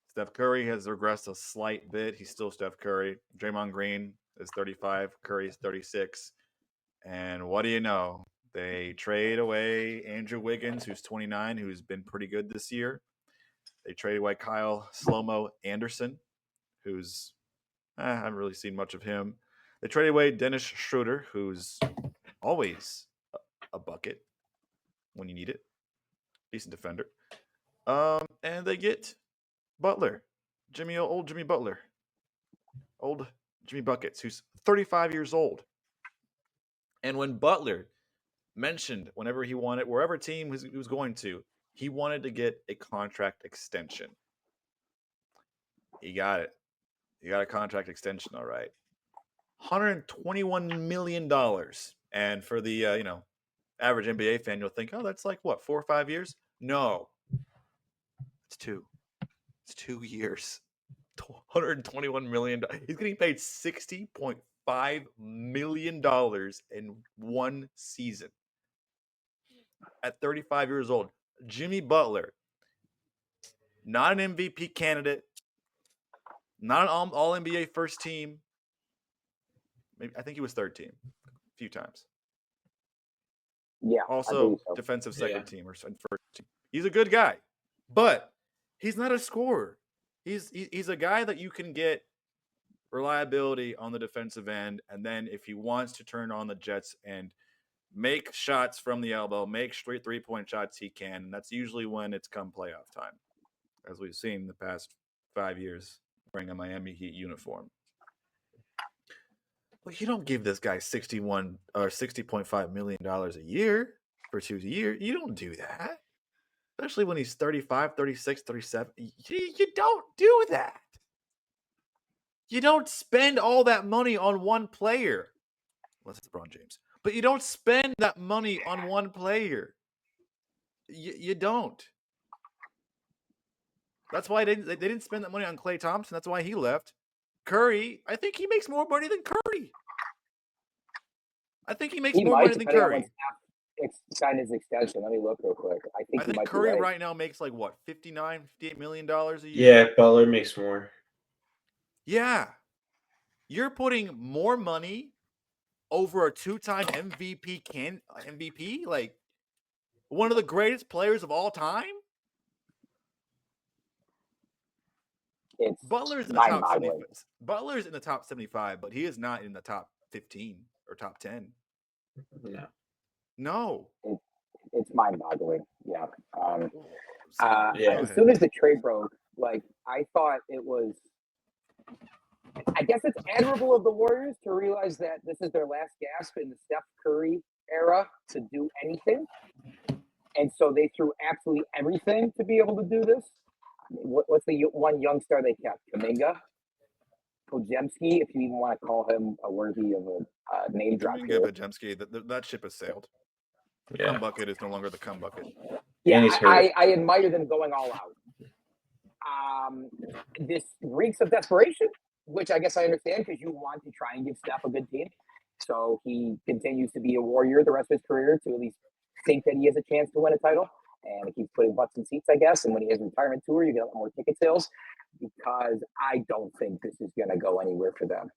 Steph Curry has regressed a slight bit. He's still Steph Curry. Draymond Green is 35. Curry is 36. And what do you know? They trade away Andrew Wiggins, who's 29, who's been pretty good this year. They trade away Kyle Slow-Mo Anderson, who's I haven't really seen much of him. They traded away Dennis Schroeder, who's always a bucket when you need it. Decent defender. And they get Butler, old Jimmy Butler, old Jimmy Buckets, who's 35 years old. And when Butler mentioned whenever he wanted, wherever team he was going to, he wanted to get a contract extension. He got it. He got a contract extension, all right. $121 million. And for the average NBA fan, you'll think, oh, that's like what, 4 or 5 years? No. It's 2. It's 2 years. $121 million. He's getting paid $60.5 million in one season. At 35 years old. Jimmy Butler, not an MVP candidate, not an all NBA first team. Maybe, I think he was third team a few times. Yeah. Also, defensive second team or first team. He's a good guy, but he's not a scorer. He's a guy that you can get reliability on the defensive end, and then if he wants to turn on the jets and make shots from the elbow, make straight 3-point shots, he can. And that's usually when it's come playoff time, as we've seen the past 5 years wearing a Miami Heat uniform. But you don't give this guy $60.5 million a year for 2 years. You don't do that. Especially when he's 35, 36, 37. You don't do that. You don't spend all that money on one player. Unless it's LeBron James. But you don't spend that money on one player. You don't. That's why they didn't spend that money on Klay Thompson. That's why he left. Curry, I think he makes more money than Curry. I think he makes more money than Curry. Sign his extension. Let me look real quick. I think Curry right now makes like what, $58 million a year? Yeah, Butler makes more. Yeah. You're putting more money over a 2-time MVP, like one of the greatest players of all time? Butler's in the top 75. Butler's in the top 75, but he is not in the top 15 or top 10. No. It's mind-boggling. Yeah. Yeah. As soon as the trade broke, like I thought it was. I guess it's admirable of the Warriors to realize that this is their last gasp in the Steph Curry era to do anything, and so they threw absolutely everything to be able to do this. What's the one young star they kept? Kuminga, Podziemski, if you even want to call him a worthy of a name drop here. Podziemski, that ship has sailed. The cum bucket is no longer the cum bucket. Yeah, I admire them going all out. This reeks of desperation, which I guess I understand because you want to try and give Steph a good team. So he continues to be a Warrior the rest of his career to at least think that he has a chance to win a title. And he keeps putting butts in seats, I guess. And when he has a retirement tour, you get a lot more ticket sales because I don't think this is going to go anywhere for them.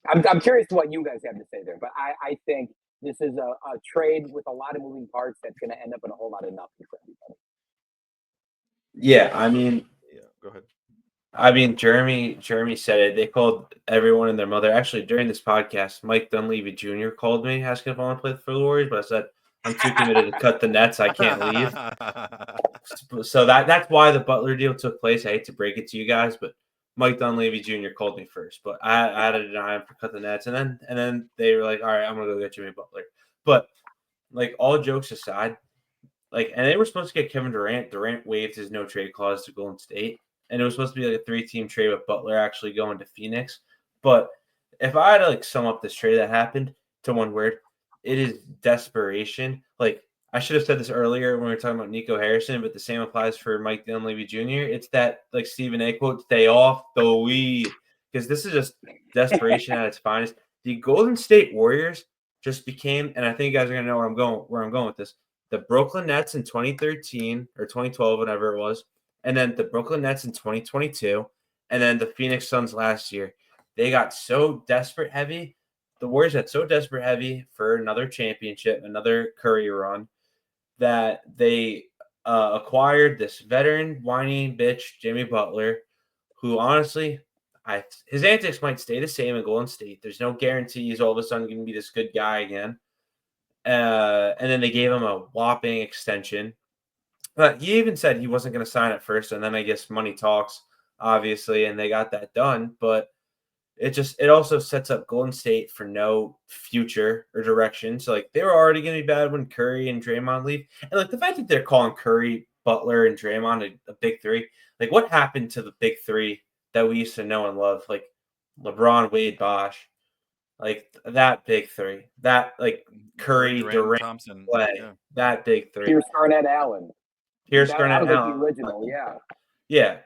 I'm curious to what you guys have to say there, but I think this is a trade with a lot of moving parts that's going to end up in a whole lot of nothing for everybody. Yeah, I mean, go ahead. I mean, Jeremy said it. They called everyone and their mother. Actually, during this podcast, Mike Dunleavy Jr. called me asking if I want to play for the Warriors, but I said I'm too committed to cut the nets. I can't leave. So that's why the Butler deal took place. I hate to break it to you guys, but Mike Dunleavy Jr. called me first. But I had to deny him for cut the nets, and then they were like, "All right, I'm gonna go get Jimmy Butler." But like all jokes aside, like, and they were supposed to get Kevin Durant. Durant waived his no trade clause to Golden State. And it was supposed to be like a 3-team trade with Butler actually going to Phoenix. But if I had to like sum up this trade that happened to one word, it is desperation. Like I should have said this earlier when we were talking about Nico Harrison, but the same applies for Mike Dunleavy Jr. It's that like Stephen A quote, "Stay off the weed," because this is just desperation at its finest. The Golden State Warriors just became, and I think you guys are gonna know where I'm going with this. The Brooklyn Nets in 2013 or 2012, whatever it was, and then the Brooklyn Nets in 2022, and then the Phoenix Suns last year. They got so desperate heavy. The Warriors got so desperate heavy for another championship, another Curry run, that they acquired this veteran whiny bitch, Jimmy Butler, who honestly, his antics might stay the same in Golden State. There's no guarantee he's all of a sudden going to be this good guy again. And then they gave him a whopping extension. But he even said he wasn't going to sign at first, and then I guess money talks, obviously, and they got that done. But it also sets up Golden State for no future or direction. So like they were already going to be bad when Curry and Draymond leave, and like the fact that they're calling Curry, Butler, and Draymond a big three, like what happened to the big three that we used to know and love, like LeBron, Wade, Bosh, like that big three, that like Curry, Durant, Thompson, Clay, yeah. that big three. Pierce, Garnett, Allen. Pierce, That Garnett, was like the Allen. original, yeah. Yeah.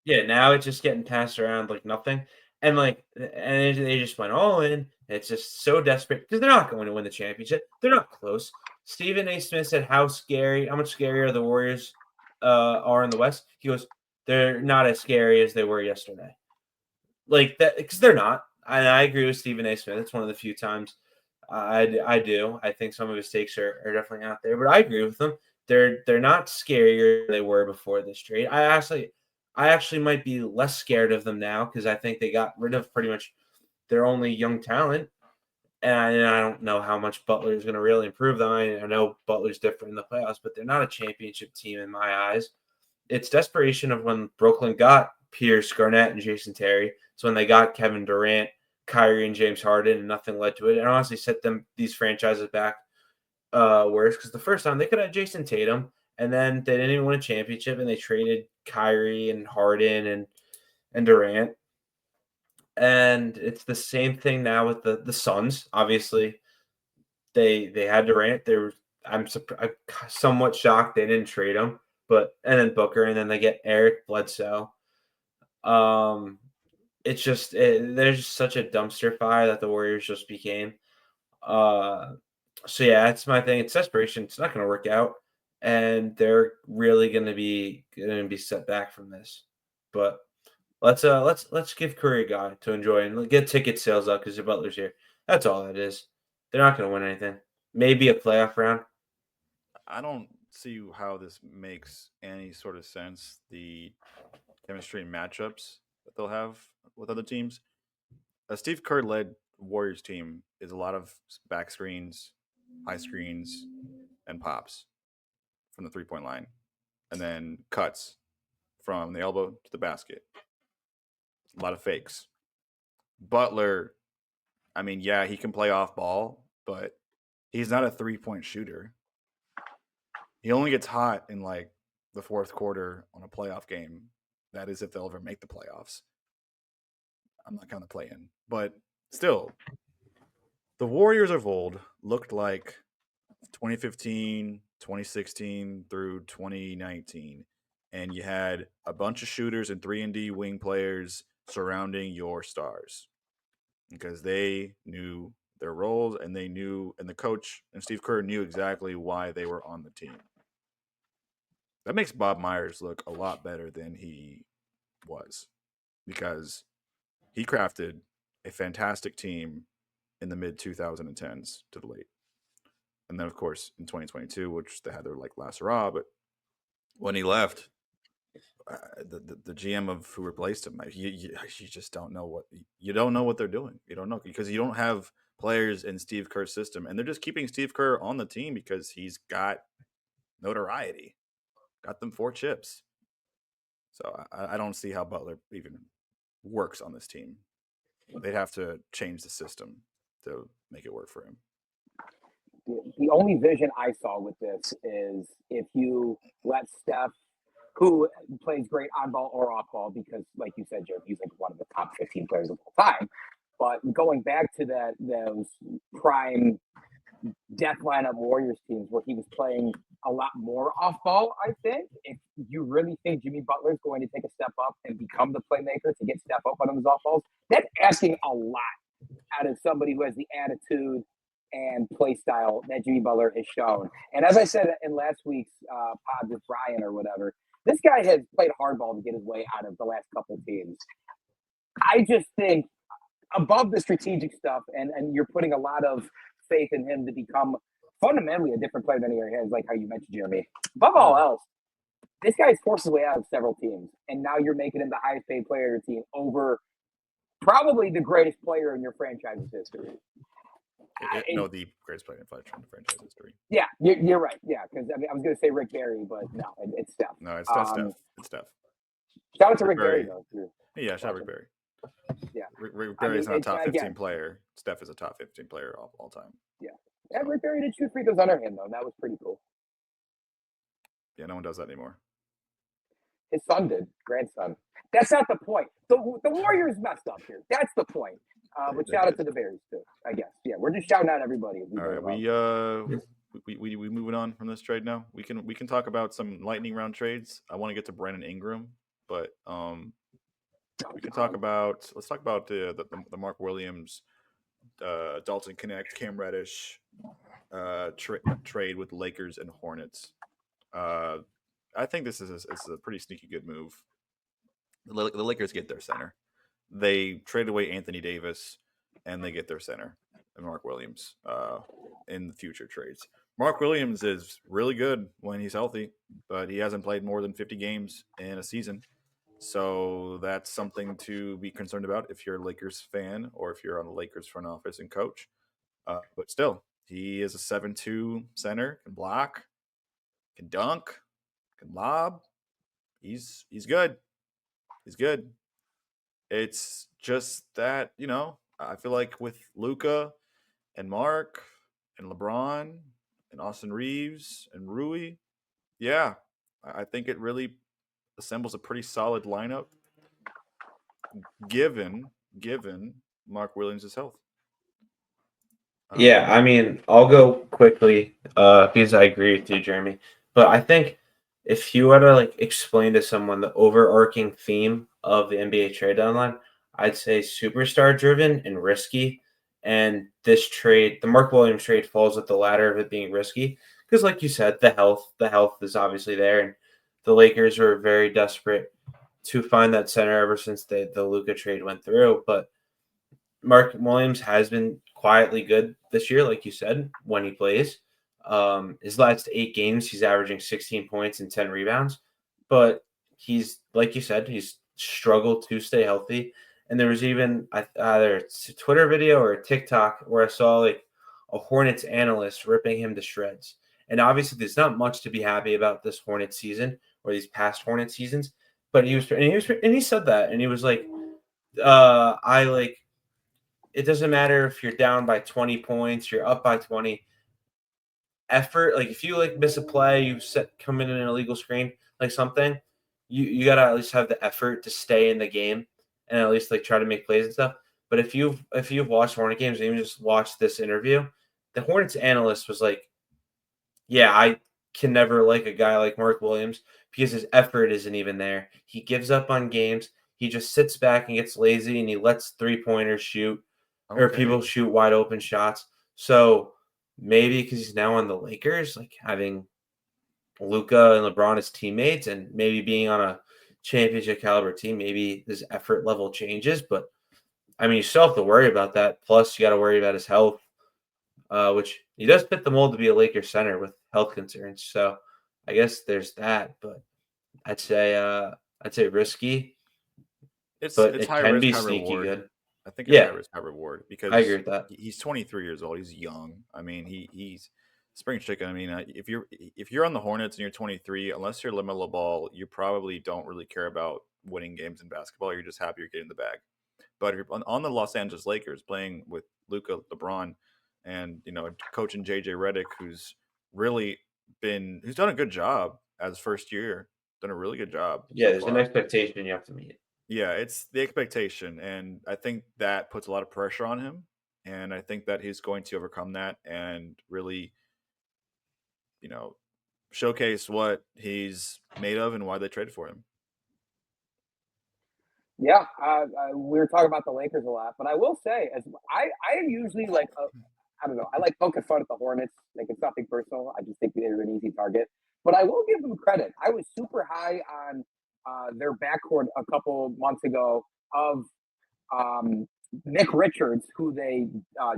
Yeah, now it's just getting passed around like nothing. And like and they just went all in. It's just so desperate because they're not going to win the championship. They're not close. Stephen A. Smith said how much scarier the Warriors are in the West. He goes, they're not as scary as they were yesterday. Like that, because they're not. And I agree with Stephen A. Smith. It's one of the few times I do. I think some of his takes are definitely out there, but I agree with them. They're not scarier than they were before this trade. I actually might be less scared of them now because I think they got rid of pretty much their only young talent. And I don't know how much Butler is going to really improve them. I know Butler's different in the playoffs, but they're not a championship team in my eyes. It's desperation of when Brooklyn got Pierce, Garnett, and Jason Terry. It's when they got Kevin Durant, Kyrie, and James Harden, and nothing led to it. And honestly set these franchises back worse because the first time they could have Jason Tatum, and then they didn't even win a championship, and they traded Kyrie and Harden and Durant. And it's the same thing now with the Suns. Obviously, they had Durant. I'm somewhat shocked they didn't trade him, and then Booker, and then they get Eric Bledsoe. It's just there's just such a dumpster fire that the Warriors just became. So yeah, that's my thing. It's desperation. It's not going to work out, and they're really going to be set back from this. But let's give Curry a guy to enjoy and get ticket sales up because your Butler's here. That's all it is. They're not going to win anything. Maybe a playoff round. I don't see how this makes any sort of sense. The chemistry and matchups that they'll have with other teams. A Steve Kerr led Warriors team is a lot of back screens, high screens, and pops from the 3-point line, and then cuts from the elbow to the basket. A lot of fakes. Butler, I mean, yeah, he can play off ball, but he's not a 3-point shooter. He only gets hot in like the fourth quarter on a playoff game. That is if they'll ever make the playoffs. I'm not going to play in. But still, the Warriors of old looked like 2015, 2016 through 2019. And you had a bunch of shooters and 3-and-D wing players surrounding your stars because they knew their roles and the coach and Steve Kerr knew exactly why they were on the team. That makes Bob Myers look a lot better than he was because he crafted a fantastic team in the mid 2010s to the late. And then, of course, in 2022, which they had their like last hurrah, but when he left, the GM of who replaced him, you just don't know what they're doing. You don't know because you don't have players in Steve Kerr's system, and they're just keeping Steve Kerr on the team because he's got notoriety, got them 4 chips. So I don't see how Butler even works on this team. They'd have to change the system to make it work for him. The only vision I saw with this is if you let Steph, who plays great on ball or off ball, because like you said, Joe, he's like one of the top 15 players of all time. But going back to those prime death lineup Warriors teams where he was playing a lot more off ball, I think if you really think Jimmy Butler is going to take a step up and become the playmaker to get Steph up on those off balls, that's asking a lot out of somebody who has the attitude and play style that Jimmy Butler has shown. And as I said in last week's pod with Brian or whatever, this guy has played hardball to get his way out of the last couple teams. I just think above the strategic stuff, and you're putting a lot of faith in him to become fundamentally a different player than he has, like how you mentioned, Jeremy. Above all else, this guy's forced his way out of several teams, and now you're making him the highest paid player of your team over probably the greatest player in your franchise's history. No, the greatest player in franchise history. Yeah, you're right. Yeah, because I was going to say Rick Barry, but no, it's Steph. No, it's Steph. It's Steph. Shout out to Rick Barry, though. Yeah, shout out Rick Barry. Yeah. Rick Barry is not a top 15 player. Steph is a top 15 player of all time. Yeah. Yeah, Rick Barry did shoot free throws under him, though. That was pretty cool. Yeah, no one does that anymore. His son did, grandson. That's not the point. The Warriors messed up here. That's the point. But shout out to the Bears too, I guess. Yeah, we're just shouting out everybody. All right, we moving on from this trade now. We can talk about some lightning round trades. I want to get to Brandon Ingram, but let's talk about the Mark Williams, Dalton Connect, Cam Reddish trade with Lakers and Hornets. I think this is a pretty sneaky good move. The Lakers get their center. They trade away Anthony Davis, and they get their center, and Mark Williams, in the future trades. Mark Williams is really good when he's healthy, but he hasn't played more than 50 games in a season. So that's something to be concerned about if you're a Lakers fan or if you're on the Lakers front office and coach. But still, he is a 7'2" center, can block, can dunk, can lob. He's good. He's good. It's just that, I feel like with Luka and Mark and LeBron and Austin Reeves and Rui, yeah, I think it really assembles a pretty solid lineup given Mark Williams' health. Yeah, I mean, I'll go quickly because I agree with you, Jeremy. But I think if you were to explain to someone the overarching theme of the NBA trade deadline, I'd say superstar driven and risky. And this trade, the Mark Williams trade, falls at the latter of it being risky because, like you said, the health is obviously there, and the Lakers were very desperate to find that center ever since the Luka trade went through. But Mark Williams has been quietly good this year, like you said, when he plays. His last 8 games, he's averaging 16 points and 10 rebounds. But he's, like you said, he's struggled to stay healthy. And there was even either a Twitter video or a TikTok where I saw a Hornets analyst ripping him to shreds. And obviously, there's not much to be happy about this Hornets season or these past Hornets seasons. But he said that, and he was like, it doesn't matter if you're down by 20 points, you're up by 20. Effort, if you miss a play, you come in an illegal screen, something, you gotta at least have the effort to stay in the game and at least try to make plays and stuff. But if you've watched Hornet games and even just watched this interview, the Hornets analyst was like, yeah, I can never like a guy like Mark Williams because his effort isn't even there. He gives up on games. He just sits back and gets lazy and he lets 3-pointers shoot. Okay. Or people shoot wide open shots. So maybe because he's now on the Lakers, having Luka and LeBron as teammates and maybe being on a championship caliber team, maybe his effort level changes. But I mean, you still have to worry about that. Plus, you got to worry about his health, which he does fit the mold to be a Lakers center with health concerns. So I guess there's that. But I'd say risky. It high can risk, be high sneaky reward. good. I think it's high risk, high reward because I agree with that. He's 23 years old. He's young. I mean, he's spring chicken. I mean, if you're on the Hornets and you're 23, unless you're LaMelo Ball, you probably don't really care about winning games in basketball. You're just happy you're getting the bag. But if you're on the Los Angeles Lakers playing with Luka, LeBron, and coaching JJ Redick, who's done a good job as first year, done a really good job. Yeah, so there's far. an expectation you have to meet. Yeah, it's the expectation, and I think that puts a lot of pressure on him, and I think that he's going to overcome that and really, showcase what he's made of and why they traded for him. Yeah, we were talking about the Lakers a lot, but I will say, as I am usually like, I don't know, I like poking fun at the Hornets. Like it's nothing personal. I just think they're an easy target. But I will give them credit. I was super high on their backcourt a couple months ago of um, Nick Richards, who they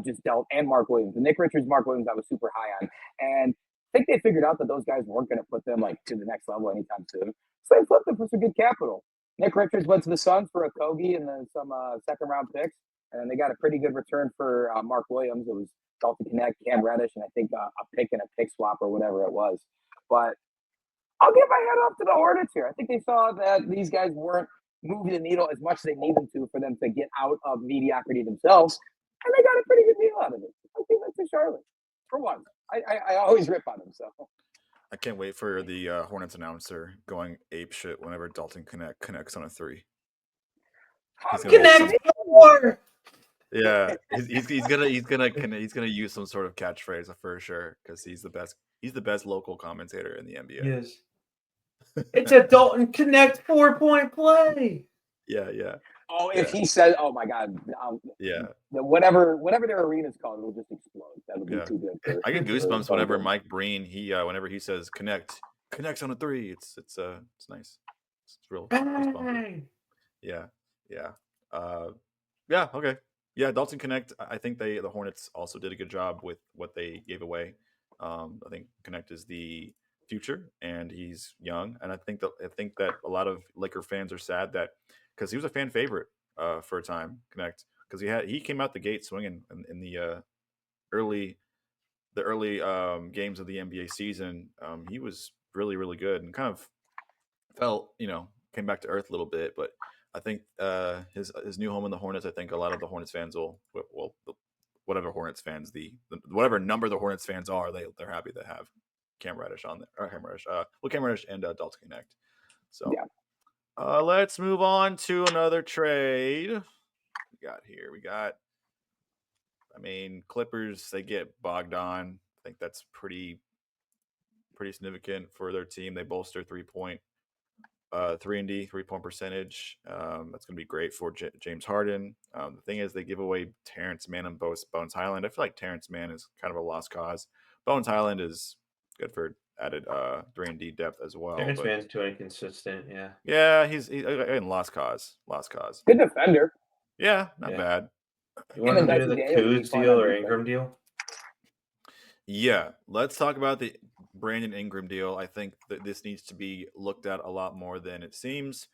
just dealt, and Mark Williams. And Nick Richards, Mark Williams, I was super high on, and I think they figured out that those guys weren't going to put them like to the next level anytime soon. So they flipped them for some good capital. Nick Richards went to the Suns for a Kogi and then some second round picks, and then they got a pretty good return for Mark Williams. It was Dalton Connect, Cam Reddish, and I think a pick and a pick swap or whatever it was. But I'll give my head off to the Hornets here. I think they saw that these guys weren't moving the needle as much as they need them to for them to get out of mediocrity themselves, and they got a pretty good deal out of it. I'll give that to Charlotte for once. I always rip on them, so. I can't wait for the Hornets announcer going ape shit whenever Dalton connects on a three. He's gonna Connect more. Yeah, he's gonna use some sort of catchphrase for sure because he's the best. He's the best local commentator in the NBA. Yes. It's a Dalton Connect 4-point play. Yeah, yeah. Oh, if he says, "Oh my God," yeah, whatever their arena's called, it'll just explode. That'll be too good. I get goosebumps whenever Mike Breen whenever he says connects on a three. It's nice. It's real. Yeah, yeah, yeah. Okay, yeah. Dalton Connect. I think the Hornets also did a good job with what they gave away. I think Connect is the future, and he's young, and I think that a lot of Laker fans are sad that because he was a fan favorite for a time, Connect, because he came out the gate swinging in the early games of the NBA season. He was really really good and kind of felt came back to earth a little bit, but I think his new home in the Hornets. I think a lot of the Hornets fans whatever Hornets fans whatever number the Hornets fans are, they're happy to have Cam Reddish on there. Or Cam Reddish and Dalton Connect. So yeah. Let's move on to another trade. We got. I mean, Clippers. They get Bogdan. I think that's pretty significant for their team. They bolster 3-point 3-point percentage. That's going to be great for James Harden. The thing is, they give away Terrence Mann and Bones Highland. I feel like Terrence Mann is kind of a lost cause. Bones Highland is good for added 3-and-D depth as well. Terrence Mann's too inconsistent. Yeah. Yeah, he's again lost cause. Good defender. Yeah, not bad. You want to do the Kuz deal or Ingram deal? Yeah, let's talk about the Brandon Ingram deal. I think that this needs to be looked at a lot more than it seems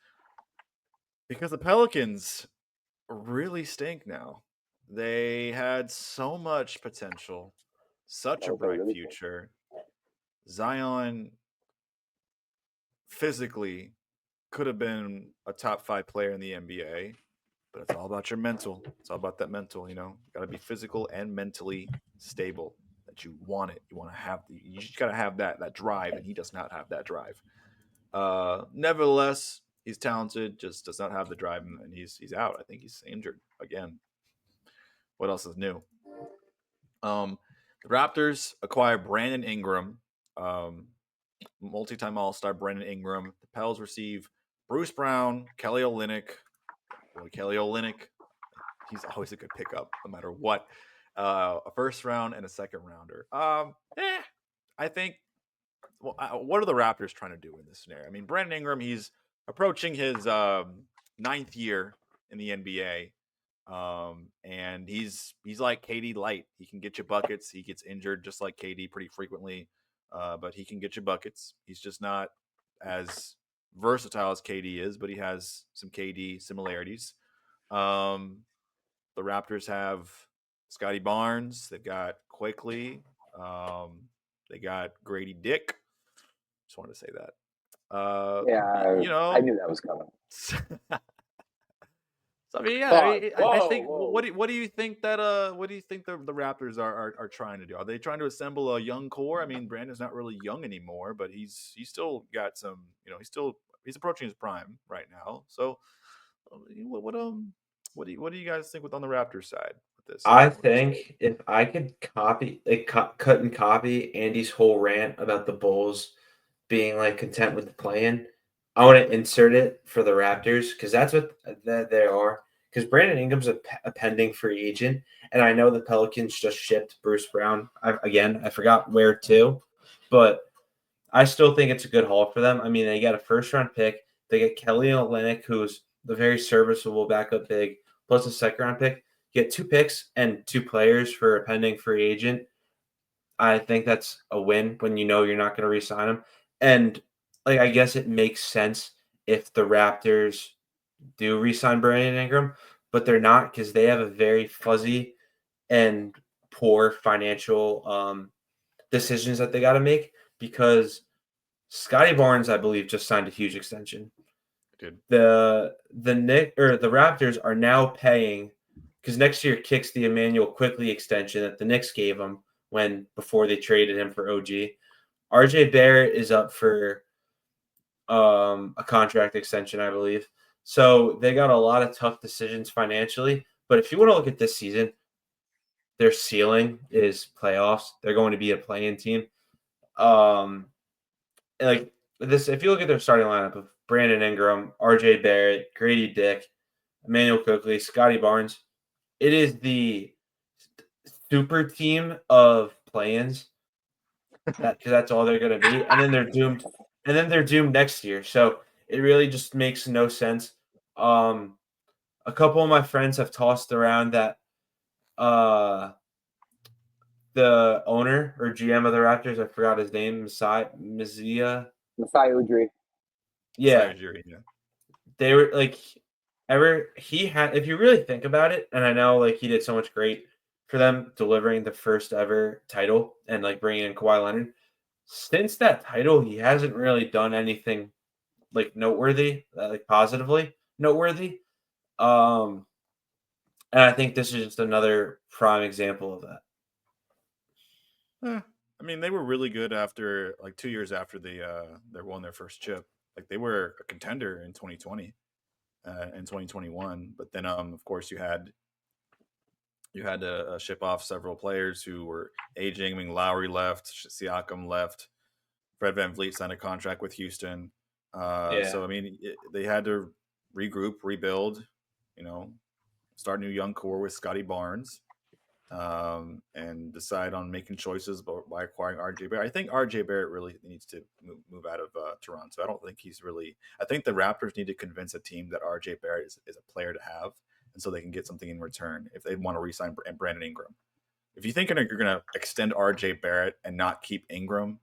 because the Pelicans really stink now. They had so much potential, such a bright future. Zion physically could have been a top 5 player in the NBA, but it's all about your mental. It's all about that mental, got to be physical and mentally stable. That you want it. You want to have you just got to have that drive, and he does not have that drive. Nevertheless, he's talented, just does not have the drive, and he's out. I think he's injured again. What else is new? The Raptors acquire Brandon Ingram, multi-time All-Star Brandon Ingram. The Pels receive Bruce Brown, Kelly Olynyk. Boy, Kelly Olynyk, he's always a good pickup, no matter what. A first round and a second rounder. I think. Well, what are the Raptors trying to do in this scenario? I mean, Brandon Ingram, he's approaching his 9th year in the NBA, and he's like KD light. He can get you buckets. He gets injured just like KD pretty frequently, but he can get you buckets. He's just not as versatile as KD is, but he has some KD similarities. The Raptors have Scotty Barnes. They've got Quickly. They got Grady Dick. Just wanted to say that. I knew that was coming. So I mean, I think. What do you think that? What do you think the Raptors are trying to do? Are they trying to assemble a young core? I mean, Brandon's not really young anymore, but he's still got some. He's approaching his prime right now. So, what do you guys think on the Raptors side with this? I think if I could cut and copy Andy's whole rant about the Bulls being like content with the play-in, I want to insert it for the Raptors because that's what that they are. Because Brandon Ingram's a pending free agent, and I know the Pelicans just shipped Bruce Brown. I forgot where to, but I still think it's a good haul for them. I mean, they got a first-round pick. They get Kelly Olynyk, who's the very serviceable backup big, plus a second-round pick. You get 2 picks and 2 players for a pending free agent. I think that's a win when you know you're not going to re-sign him. And like I guess it makes sense if the Raptors do re-sign Brandon Ingram, but they're not because they have a very fuzzy and poor financial decisions that they got to make because Scotty Barnes, I believe, just signed a huge extension. Dude. The Raptors are now paying because next year kicks the Emmanuel Quickly extension that the Knicks gave him before they traded him for OG. RJ Barrett is up for a contract extension, I believe. So they got a lot of tough decisions financially. But if you want to look at this season, their ceiling is playoffs. They're going to be a play-in team. Like this, if you look at their starting lineup of Brandon Ingram, RJ Barrett, Grady Dick, Emmanuel Quickly, Scotty Barnes, it is the super team of play-ins. Because that's all they're going to be, and then they're doomed. And then they're doomed next year. So it really just makes no sense. A couple of my friends have tossed around that the owner or GM of the Raptors, I forgot his name, Masai Ujiri. Yeah, Ujiri, yeah. they were like, if you really think about it, and I know like he did so much great for them, delivering the first ever title and like bringing in Kawhi Leonard. Since that title, he hasn't really done anything like noteworthy, like positively noteworthy. And I think this is just another prime example of that. I mean, they were really good after like 2 years after they won their first chip. Like they were a contender in 2020 and 2021, but then of course you had to ship off several players who were aging. I mean, Lowry left, Siakam left, Fred VanVleet signed a contract with Houston. So I mean, they had to regroup, rebuild, start a new young core with Scotty Barnes, and decide on making choices by acquiring RJ Barrett. I think RJ Barrett really needs to move out of Toronto. I don't think he's really. I think the Raptors need to convince a team that RJ Barrett is a player to have, and so they can get something in return if they want to re-sign Brandon Ingram. If you think you're going to extend RJ Barrett and not keep Ingram,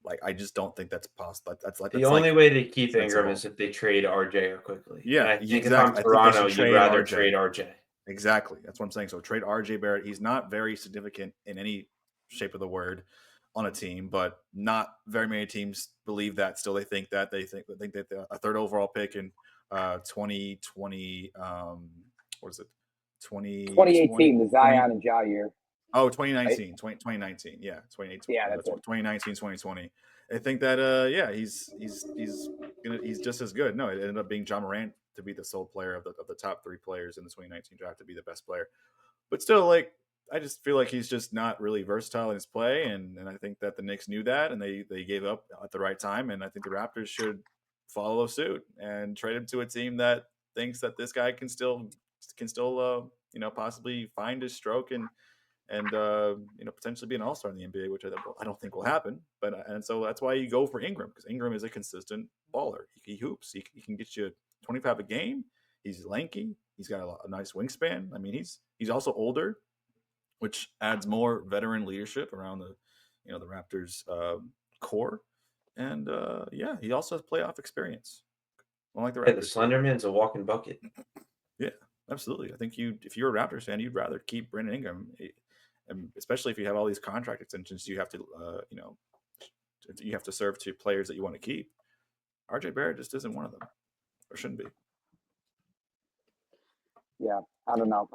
like I just don't think that's possible. That's the only way to keep Ingram is if they trade RJ or Quickly. Yeah, and I think exactly. If I'm Toronto, you'd rather trade RJ. Exactly. That's what I'm saying. So trade RJ Barrett. He's not very significant in any shape of the word on a team, but not very many teams believe that. Still, they think that a third overall pick in 2020. What is it? 2018, the Zion and Ja year. Oh, 2019, right? 2019. Yeah, 2018. Yeah, that's 2019, 2020. I think that he's just as good. No, it ended up being John Morant to be the sole player of the top 3 players in the 2019 draft to be the best player. But still, like I just feel like he's just not really versatile in his play, and I think that the Knicks knew that, and they gave up at the right time, and I think the Raptors should follow suit and trade him to a team that thinks that this guy can still possibly find his stroke and potentially be an all-star in the NBA, which I don't think will happen. And so that's why you go for Ingram, because Ingram is a consistent baller. He hoops. He can get you 25 a game. He's lanky. He's got a nice wingspan. I mean, he's also older, which adds more veteran leadership around the Raptors core. And he also has playoff experience. Unlike the Raptors, the Slender Man's a walking bucket. Yeah, absolutely. I think if you're a Raptors fan, you'd rather keep Brandon Ingram. And especially if you have all these contract extensions, you have to, you have to serve to players that you want to keep. RJ Barrett just isn't one of them, or shouldn't be. Yeah, I don't know.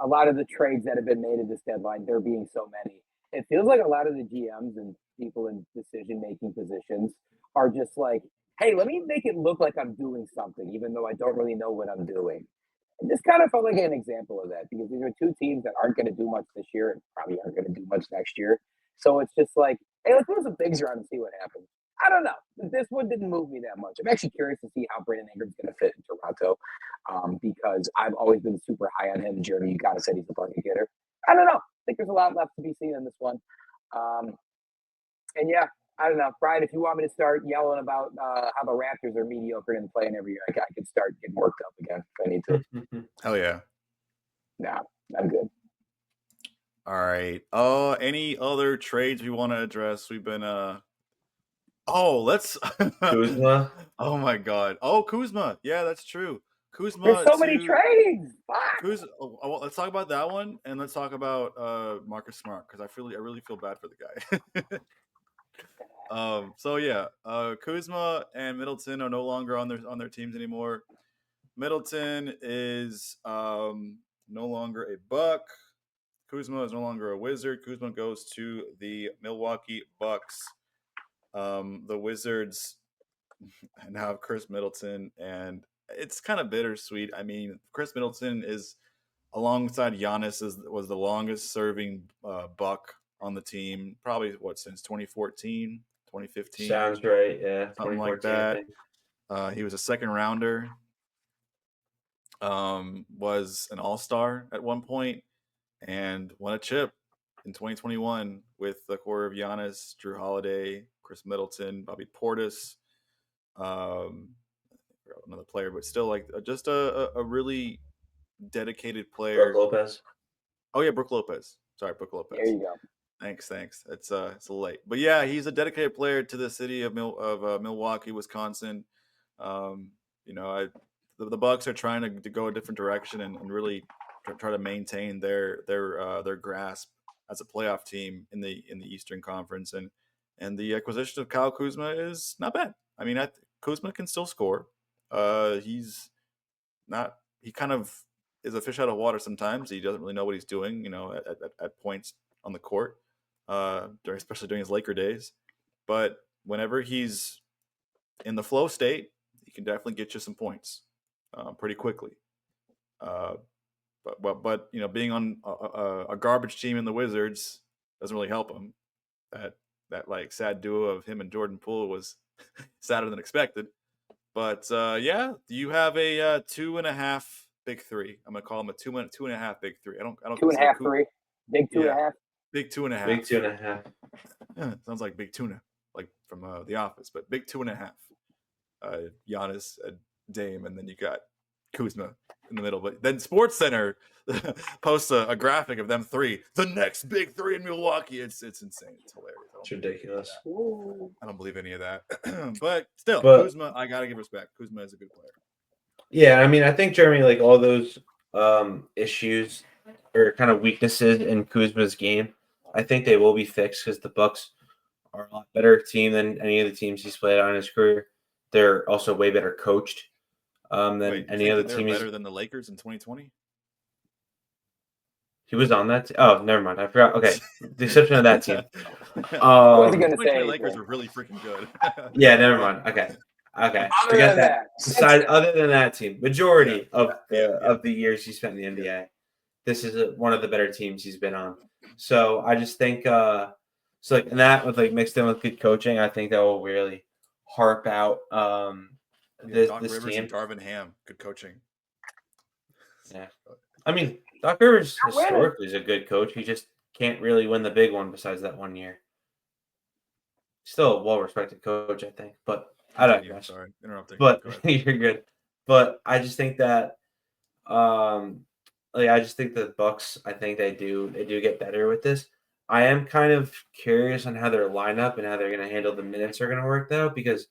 A lot of the trades that have been made at this deadline, there being so many, it feels like a lot of the GMs and people in decision-making positions are just like, hey, let me make it look like I'm doing something, even though I don't really know what I'm doing. And this kind of felt like an example of that because these are 2 teams that aren't going to do much this year and probably aren't going to do much next year. So it's just like, hey, let's put some things around and see what happens. I don't know. This one didn't move me that much. I'm actually curious to see how Brandon Ingram's going to fit in Toronto, because I've always been super high on him. Jeremy, you kind of said he's a bucket getter. I don't know. I think there's a lot left to be seen in this one. And yeah, I don't know, Brian. If you want me to start yelling about how the Raptors are mediocre and playing every year, I could start getting worked up again if I need to. Hell yeah. Nah, I'm good. All right. Any other trades we want to address? We've been let's Kuzma. Oh my god. Oh, Kuzma. Yeah, that's true. Kuzma. There's so many trades. Kuzma. Well, let's talk about that one, and let's talk about Marcus Smart, because I really feel bad for the guy. So yeah, Kuzma and Middleton are no longer on their teams anymore. Middleton is no longer a Buck. Kuzma is no longer a Wizard. Kuzma goes to the Milwaukee Bucks. The Wizards now have Chris Middleton, and it's kind of bittersweet. I mean, Chris Middleton is, alongside Giannis, was the longest serving Buck on the team, probably since 2014, 2015. Sounds right, yeah. Something like that. He was a second rounder. Was an all-star at one point and won a chip in 2021 with the core of Giannis, Drew Holiday, Chris Middleton, Bobby Portis, another player, but still just a really dedicated player. Brook Lopez. Oh yeah, Brook Lopez. Sorry, Brook Lopez. There you go. Thanks. It's a little late, but yeah, he's a dedicated player to the city of Milwaukee, Wisconsin. The Bucks are trying to go a different direction and really try to maintain their grasp as a playoff team in the Eastern Conference, and the acquisition of Kyle Kuzma is not bad. I mean, Kuzma can still score. He's not. He kind of is a fish out of water sometimes. He doesn't really know what he's doing, at points on the court, especially during his Laker days. But whenever he's in the flow state, he can definitely get you some points pretty quickly. But being on a garbage team in the Wizards doesn't really help him. That like sad duo of him and Jordan Poole was sadder than expected. But yeah, you have a 2.5 big three. I'm gonna call him a 2.5 big three. I don't 2.5 3. Big 2.5. Big 2.5. Big 2.5. Yeah, sounds like Big Tuna, like from The Office, but big 2.5. Giannis, Dame, and then you got Kuzma in the middle. But then SportsCenter posts a graphic of them three, the next big three in Milwaukee. It's insane. It's hilarious. It's ridiculous. I don't believe any of that. But still, Kuzma, I gotta give respect. Kuzma is a good player. Yeah, I mean, I think, Jeremy, like all those issues or kind of weaknesses in Kuzma's game, I think they will be fixed because the Bucks are a lot better team than any of the teams he's played on in his career. They're also way better coached than any other team. Better than the Lakers in 2020. He was on that. Oh, never mind. I forgot. Okay, the exception of that team. I wasn't gonna say Lakers are really freaking good. Yeah, never mind. Okay. Forget that. Other than that team, majority of the years he spent in the NBA, this is one of the better teams he's been on. So I just think, and that with mixed in with good coaching, I think that will really harp out this Rivers team. And Darvin Ham, good coaching. Yeah, I mean, Doc Rivers historically is a good coach. He just can't really win the big one besides that one year. Still a well-respected coach, I think, but I don't know. Sorry, interrupting. But you're good. But I just think that, I just think the Bucks, I think they do get better with this. I am kind of curious on how their lineup and how they're going to handle the minutes are going to work though, because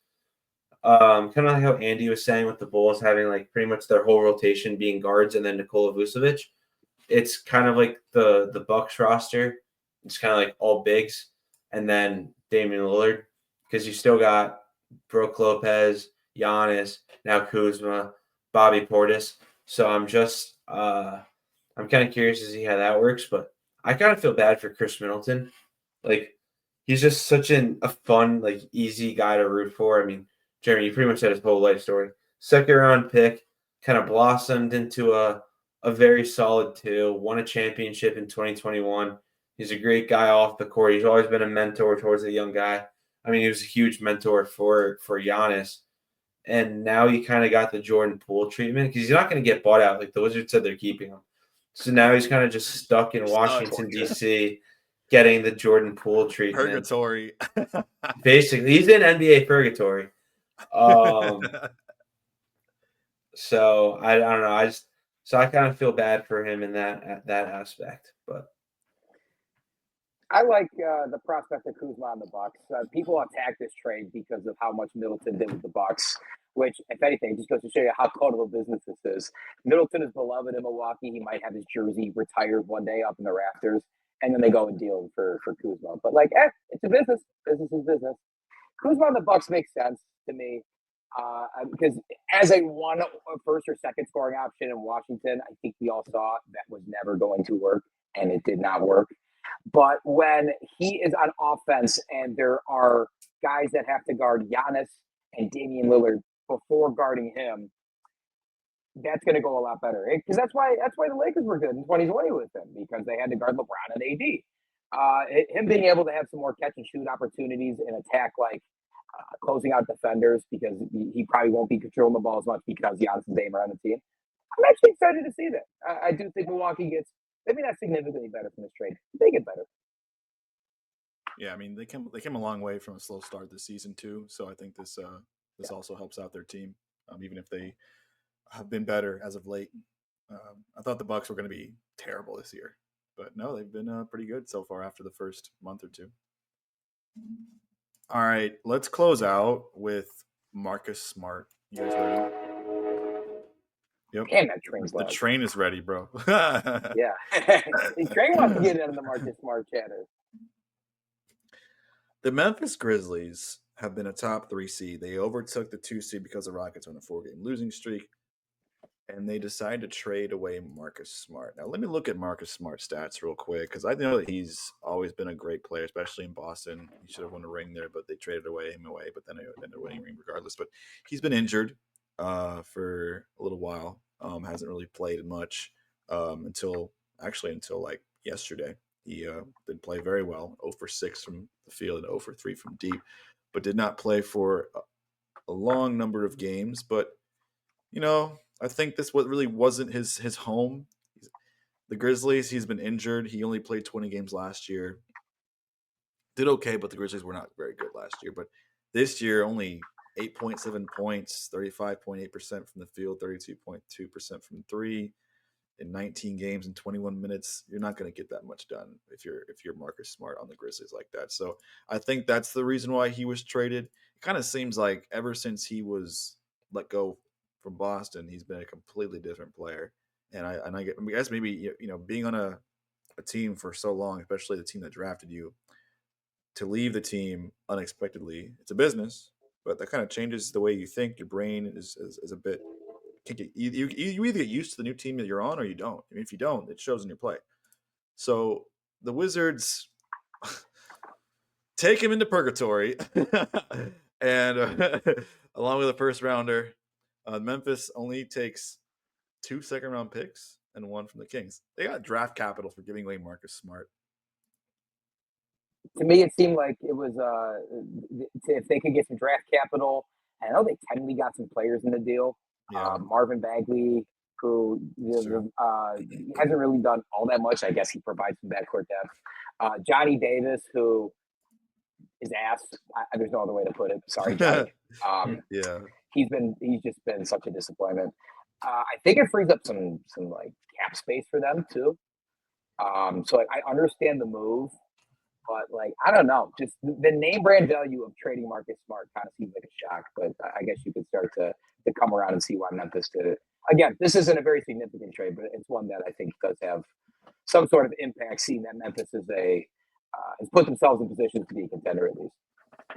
kind of like how Andy was saying with the Bulls having pretty much their whole rotation being guards and then Nikola Vucevic, it's kind of like the Bucks roster. It's kind of like all bigs and then Damian Lillard, because you still got Brook Lopez, Giannis, now Kuzma, Bobby Portis. So I'm just I'm kind of curious to see how that works, but I kind of feel bad for Chris Middleton. He's just such a fun, easy guy to root for. I mean, Jeremy, you pretty much said his whole life story. Second round pick, kind of blossomed into a very solid 2, won a championship in 2021. He's a great guy off the court. He's always been a mentor towards a young guy. I mean, he was a huge mentor for Giannis. And now he kind of got the Jordan Poole treatment because he's not going to get bought out. Like the Wizards said, they're keeping him. So now he's kind of just stuck in Washington, D.C., getting the Jordan Poole treatment. Purgatory. Basically, he's in NBA purgatory. So I don't know. I kind of feel bad for him in that aspect. But I like the prospect of Kuzma on the Bucks. People attack this trade because of how much Middleton did with the Bucks, which, if anything, just goes to show you how cold of a business this is. Middleton is beloved in Milwaukee. He might have his jersey retired one day up in the rafters, and then they go and deal for Kuzma. But it's a business. Business is business. Kuzma on the Bucks makes sense to me because as a first or second scoring option in Washington, I think we all saw that was never going to work, and it did not work. But when he is on offense and there are guys that have to guard Giannis and Damian Lillard before guarding him, that's going to go a lot better. Because that's why the Lakers were good in 2020 with him, because they had to guard LeBron and AD. Him being able to have some more catch and shoot opportunities and attack closing out defenders, because he probably won't be controlling the ball as much because Giannis and Dame are on the team. I'm actually excited to see that. I do think Milwaukee gets maybe not significantly better from this trade. They get better. Yeah, I mean they came a long way from a slow start this season too. So I think this also helps out their team, even if they have been better as of late. I thought the Bucks were going to be terrible this year, but no, they've been pretty good so far after the first month or two. All right, let's close out with Marcus Smart. You guys ready? Yep. Damn, that train's The train is ready, bro. Yeah. The train wants to get out of the Marcus Smart chatter. The Memphis Grizzlies have been a top 3 seed. They overtook the 2 seed because the Rockets were on a 4-game losing streak, and they decided to trade away Marcus Smart. Now, let me look at Marcus Smart's stats real quick, because I know that he's always been a great player, especially in Boston. He should have won a ring there, but they traded him away, but then they ended up winning a ring regardless. But he's been injured for a little while. Hasn't really played much until like yesterday. He did play very well, 0 for 6 from the field and 0 for 3 from deep, but did not play for a long number of games. But, I think this really wasn't his home. The Grizzlies, he's been injured. He only played 20 games last year. Did okay, but the Grizzlies were not very good last year. But this year, only 8.7 points, 35.8% from the field, 32.2% from 3 in 19 games in 21 minutes. You're not going to get that much done if you're Marcus Smart on the Grizzlies like that. So I think that's the reason why he was traded. It kind of seems like ever since he was let go from Boston, he's been a completely different player. And I guess maybe being on a team for so long, especially the team that drafted you, to leave the team unexpectedly, it's a business, but that kind of changes the way you think. Your brain is a bit. You either get used to the new team that you're on or you don't. I mean, if you don't, it shows in your play. So the Wizards take him into purgatory, and along with a first rounder, Memphis only takes 2 second-round picks and 1 from the Kings. They got draft capital for giving away Marcus Smart. To me, it seemed like it was if they could get some draft capital. I know they technically got some players in the deal. Yeah. Marvin Bagley, who hasn't really done all that much. I guess he provides some backcourt depth. Johnny Davis, who is ass. There's no other way to put it. Sorry, Johnny. Yeah. He's just been such a disappointment. I think it frees up some cap space for them too. So I understand the move. But I don't know, just the name brand value of trading Marcus Smart kind of seems like a shock. But I guess you could start to come around and see why Memphis did it. Again, this isn't a very significant trade, but it's one that I think does have some sort of impact. Seeing that Memphis has put themselves in position to be a contender at least.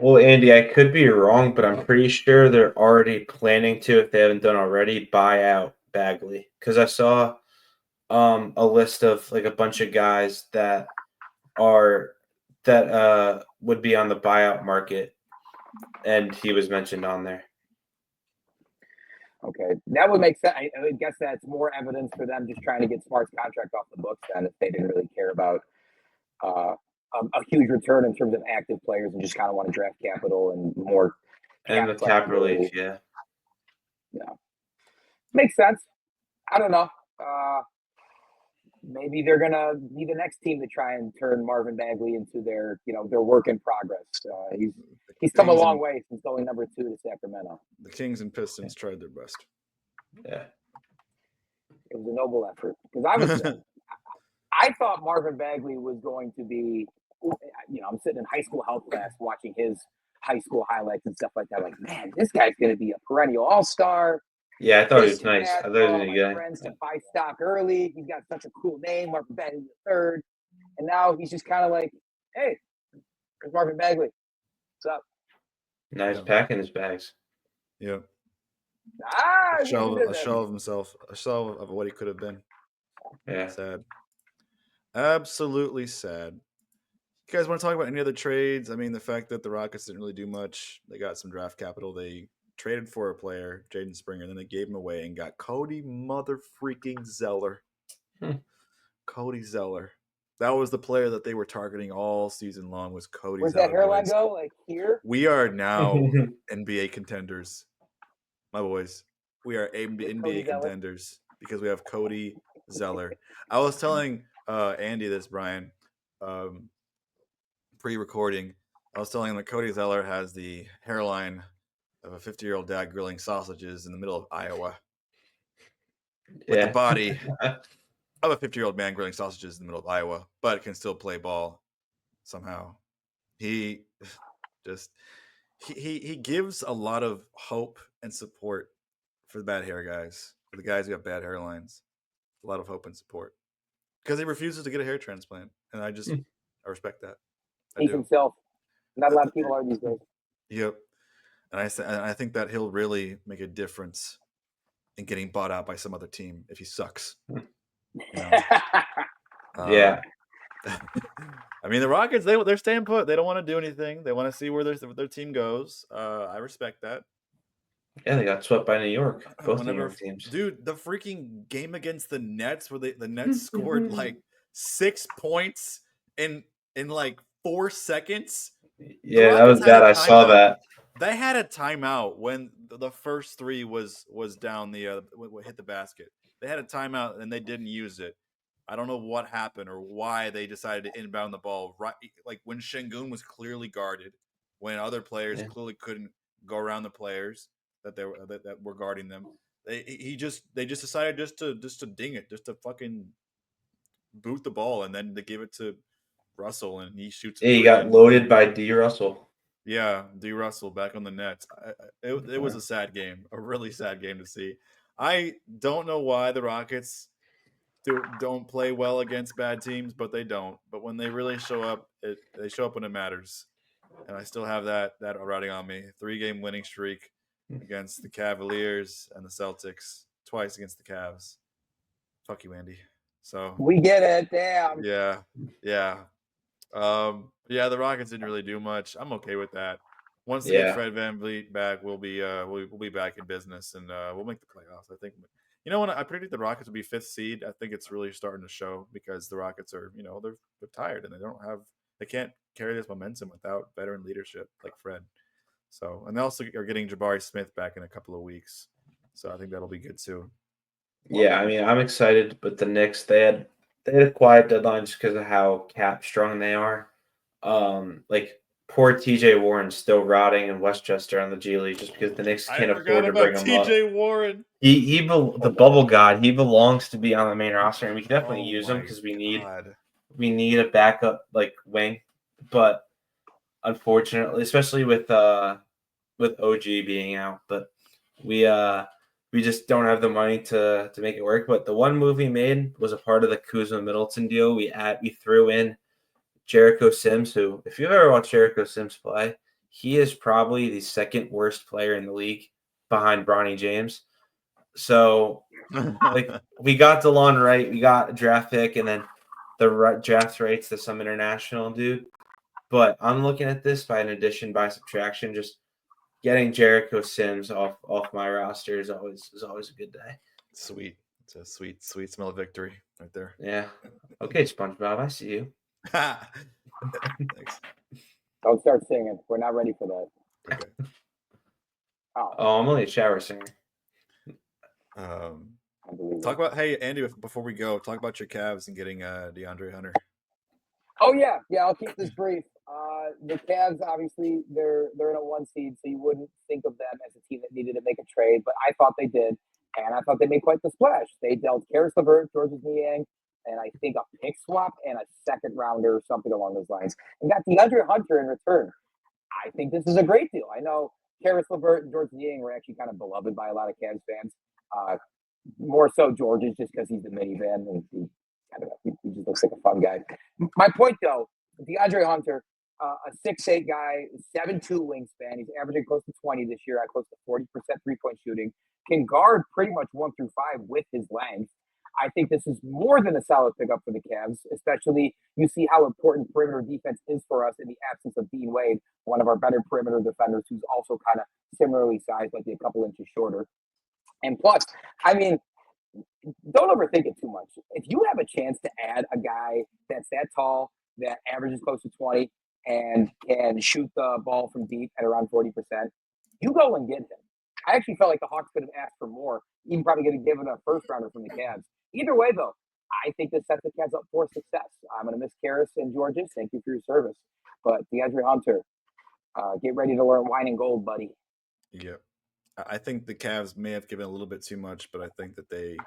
Well, Andy, I could be wrong, but I'm pretty sure they're already planning to, if they haven't done already, buy out Bagley. Because I saw a list of a bunch of guys that would be on the buyout market, and he was mentioned on there. Okay, that would make sense. I guess that's more evidence for them just trying to get Smart's contract off the books then, if they didn't really care about a huge return in terms of active players and just kind of want to draft capital and more. And the cap relief, yeah. Makes sense. I don't know. Maybe they're gonna be the next team to try and turn Marvin Bagley into their work in progress. He's come a long way since going number 2 to Sacramento. The Kings and Pistons tried their best. Yeah, it was a noble effort because I thought Marvin Bagley was going to be. I'm sitting in high school health class watching his high school highlights and stuff like that. Like, man, this guy's going to be a perennial all-star. Yeah, I thought he was nice. I thought he was my good. Friends to buy stock early. He's got such a cool name, Marvin Bagley III. And now he's just kind of like, hey, there's Marvin Bagley. What's up? Now he's packing his bags. Yeah. A shell of himself. A shell of what he could have been. Yeah. Sad. Absolutely sad. You guys want to talk about any other trades? I mean, the fact that the Rockets didn't really do much. They got some draft capital. They traded for a player, Jaden Springer, and then they gave him away and got Cody mother freaking Zeller. Cody Zeller. That was the player that they were targeting all season long. Was Cody Where's Zeller? Where's that hairline go? Like here? We are now NBA contenders, my boys. We are NBA contenders because we have Cody Zeller. I was telling Andy this, Brian, pre-recording. I was telling him that Cody Zeller has the hairline of a 50-year-old dad grilling sausages in the middle of Iowa. With the body of a 50-year-old man grilling sausages in the middle of Iowa, but can still play ball somehow. He just he gives a lot of hope and support for the bad hair guys, for the guys who have bad hairlines. A lot of hope and support because he refuses to get a hair transplant, and I respect that. He himself. Not a lot of people are these days. Yep. And I think that he'll really make a difference in getting bought out by some other team if he sucks. Yeah. I mean, the Rockets, they're staying put. They don't want to do anything. They want to see where their team goes. I respect that. Yeah, they got swept by New York. Both New York teams. Dude, the freaking game against the Nets where the Nets scored like 6 points in like 4 seconds. Yeah, that was bad. I saw that. They had a timeout when the first 3 was down hit the basket. They had a timeout and they didn't use it. I don't know what happened or why they decided to inbound the ball right, like when Şengün was clearly guarded, when other players clearly couldn't go around the players that were guarding them. They just decided just to ding it, just to fucking boot the ball, and then they give it to Russell and he shoots. He got loaded by D. Russell. Yeah, D. Russell back on the Nets. It was a sad game, a really sad game to see. I don't know why the Rockets don't play well against bad teams, but they don't. But when they really show up, they show up when it matters. And I still have that riding on me. 3-game winning streak against the Cavaliers and the Celtics, twice against the Cavs. Fuck you, Andy. So we get it. Damn. Yeah. The Rockets didn't really do much. I'm okay with that. Once they get Fred VanVleet back, we'll be back in business and we'll make the playoffs. I think. You know, when I predict the Rockets will be 5th seed, I think it's really starting to show because the Rockets are, they're tired and they can't carry this momentum without veteran leadership like Fred. So, and they also are getting Jabari Smith back in a couple of weeks. So I think that'll be good too. Yeah, I mean, I'm excited, but the Knicks, they had a quiet deadline just because of how cap strong they are. Like poor TJ Warren's still rotting in Westchester on the G League just because the Knicks can't afford to bring him up. TJ Warren. He the bubble god. He belongs to be on the main roster, and we can definitely use him because we need a backup like wing. But unfortunately, especially with OG being out, but we just don't have the money to make it work. But the one move we made was a part of the Kuzma Middleton deal. We threw in Jericho Sims, who, if you've ever watched Jericho Sims play, he is probably the 2nd worst player in the league behind Bronny James. So, we got DeLon Wright, we got a draft pick, and then the draft rights to some international dude. But I'm looking at this by an addition by subtraction. Just getting Jericho Sims off my roster is always a good day. Sweet. It's a sweet smell of victory right there. Yeah. Okay, SpongeBob, I see you. Thanks. Don't start singing. We're not ready for that. Okay. Oh, Oh, I'm only a shower singer. unbelievable. Talk about Andy. Before we go, talk about your Cavs and getting DeAndre Hunter. Oh yeah. I'll keep this brief. The Cavs, obviously, they're in a 1 seed, so you wouldn't think of them as a team that needed to make a trade, but I thought they did, and I thought they made quite the splash. They dealt Karis LeVert, Georges Niang, and I think a pick swap and a second rounder or something along those lines, and got DeAndre Hunter in return. I think this is a great deal. I know Karis LeVert and Georges Niang were actually kind of beloved by a lot of Cavs fans. More so Georges just because he's the minivan and I don't know, he just looks like a fun guy. My point though, DeAndre Hunter, a 6'8" guy, 7'2" wingspan. He's averaging close to 20 this year at close to 40% 3-point shooting. Can guard pretty much 1 through 5 with his length. I think this is more than a solid pickup for the Cavs, especially you see how important perimeter defense is for us in the absence of Dean Wade, one of our better perimeter defenders who's also kind of similarly sized, like a couple inches shorter. And plus, I mean, don't overthink it too much. If you have a chance to add a guy that's that tall, that averages close to 20, and can shoot the ball from deep at around 40%, you go and get him. I actually felt like the Hawks could have asked for more, even probably getting given a first rounder from the Cavs. Either way, though, I think this sets the Cavs up for success. I'm going to miss Karis and Georges. Thank you for your service. But DeAndre Hunter, get ready to learn wine and gold, buddy. Yep. I think the Cavs may have given a little bit too much, but I think that they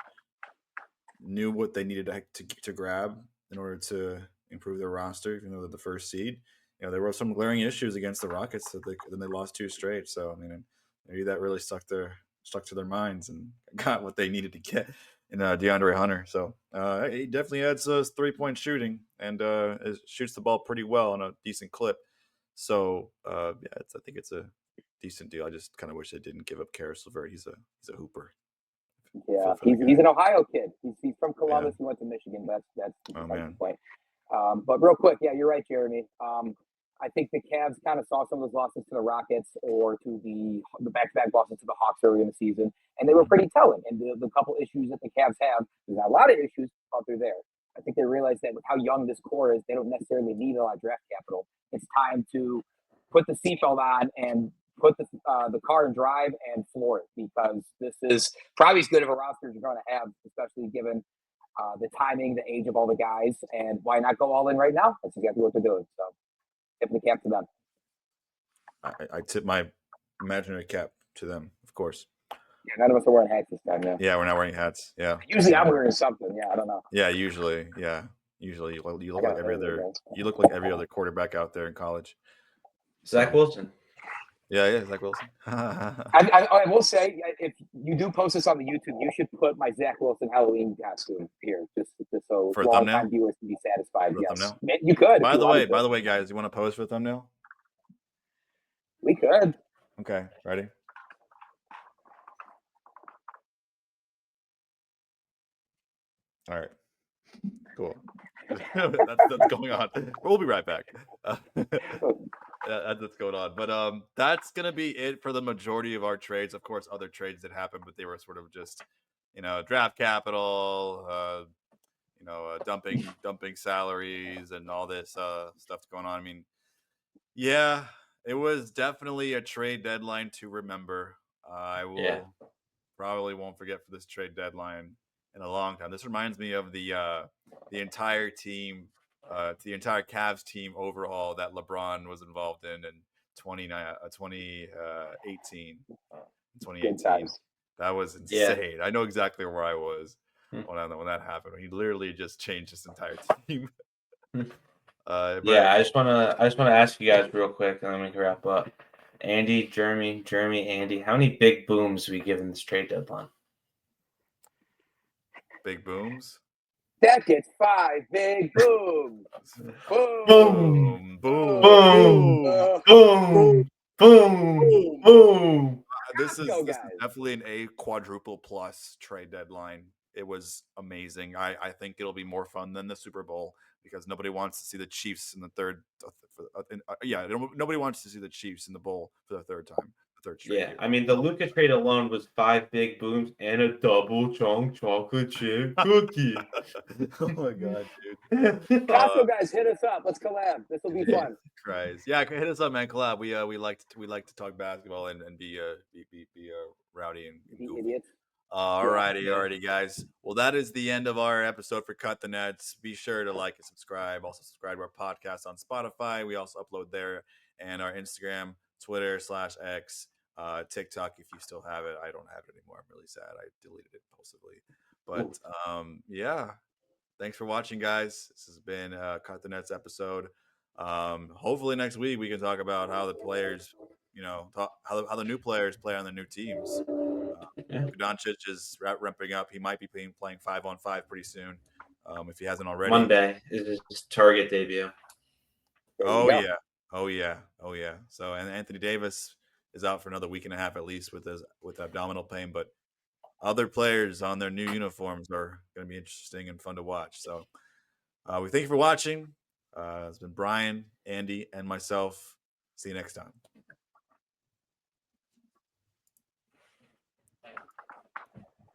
knew what they needed to grab in order to improve their roster, even though they're the first seed. There were some glaring issues against the Rockets that then they lost 2 straight. So I mean, maybe that really stuck to their minds and got what they needed to get in DeAndre Hunter. So he definitely adds 3-point shooting and shoots the ball pretty well on a decent clip. So I think it's a decent deal. I just kind of wish they didn't give up Karis LeVert. He's a hooper. Yeah, he's an Ohio kid. He's from Columbus. He went to Michigan. That's the point. But real quick, yeah, you're right, Jeremy. I think the Cavs kind of saw some of those losses to the Rockets or to the back-to-back losses to the Hawks early in the season, and they were pretty telling. And the couple issues that the Cavs have, there's a lot of issues out there. I think they realized that with how young this core is, they don't necessarily need a lot of draft capital. It's time to put the seatbelt on and put the car in drive and floor it, because this is probably as good of a roster as you're going to have, especially given the timing, the age of all the guys, and why not go all in right now? That's exactly what they're doing. So, tip the cap to them. I tip my imaginary cap to them, of course. Yeah, none of us are wearing hats this time. Yeah, we're not wearing hats. Yeah. Usually, I'm wearing something. Yeah, I don't know. Yeah, usually. Yeah, usually you look like every other. You look like every other quarterback out there in college. Zach Wilson. Yeah, Zach Wilson. I will say, if you do post this on the YouTube, you should put my Zach Wilson Halloween costume here, just so for long-time viewers can be satisfied. For yes, you could. By the way, guys, you want to pose for a thumbnail? We could. Okay, ready? All right, cool. that's going on. We'll be right back. That's going on. But that's gonna be it for the majority of our trades. Of course, other trades that happened, but they were sort of just, draft capital, dumping salaries and all this stuff going on. I mean, yeah, it was definitely a trade deadline to remember. I will probably won't forget for this trade deadline in a long time. This reminds me of the entire team, the entire Cavs team overhaul that LeBron was involved in 2018. 2018. That was insane. Yeah. I know exactly where I was when that happened. He literally just changed his entire team. I just want to ask you guys real quick, and then we can wrap up. Andy, Jeremy, Andy, how many big booms we given this trade deadline? Big booms? That gets 5 big booms. Boom. Boom. Boom. Boom. Boom. Boom. Boom. This is definitely a quadruple plus trade deadline. It was amazing. I think it'll be more fun than the Super Bowl because nobody wants to see the Chiefs in the third. Nobody wants to see the Chiefs in the bowl for the third time. third straight Yeah, year. I mean the Luka trade alone was 5 big booms and a double chunk chocolate chip cookie. Oh my god, dude. Costco guys, hit us up. Let's collab. This will be Jesus fun. Christ. Yeah, hit us up, man. Collab. We like to talk basketball and be rowdy and Be goofy. idiots. Alrighty, guys. Well, that is the end of our episode for Cut the Nets. Be sure to like and subscribe. Also, subscribe to our podcast on Spotify. We also upload there, and our Instagram, Twitter /X, TikTok. If you still have it, I don't have it anymore. I'm really sad. I deleted it impulsively. But yeah. Thanks for watching, guys. This has been Cut the Nets episode. Hopefully next week we can talk about how the players, how the new players play on the new teams. Yeah. Doncic is ramping up. He might be playing 5-on-5 pretty soon, if he hasn't already. Monday is his target debut. Oh yeah. So and Anthony Davis is out for another week and a half at least with abdominal pain, but other players on their new uniforms are going to be interesting and fun to watch. So we thank you for watching. It's been Brian, Andy, and myself. See you next time.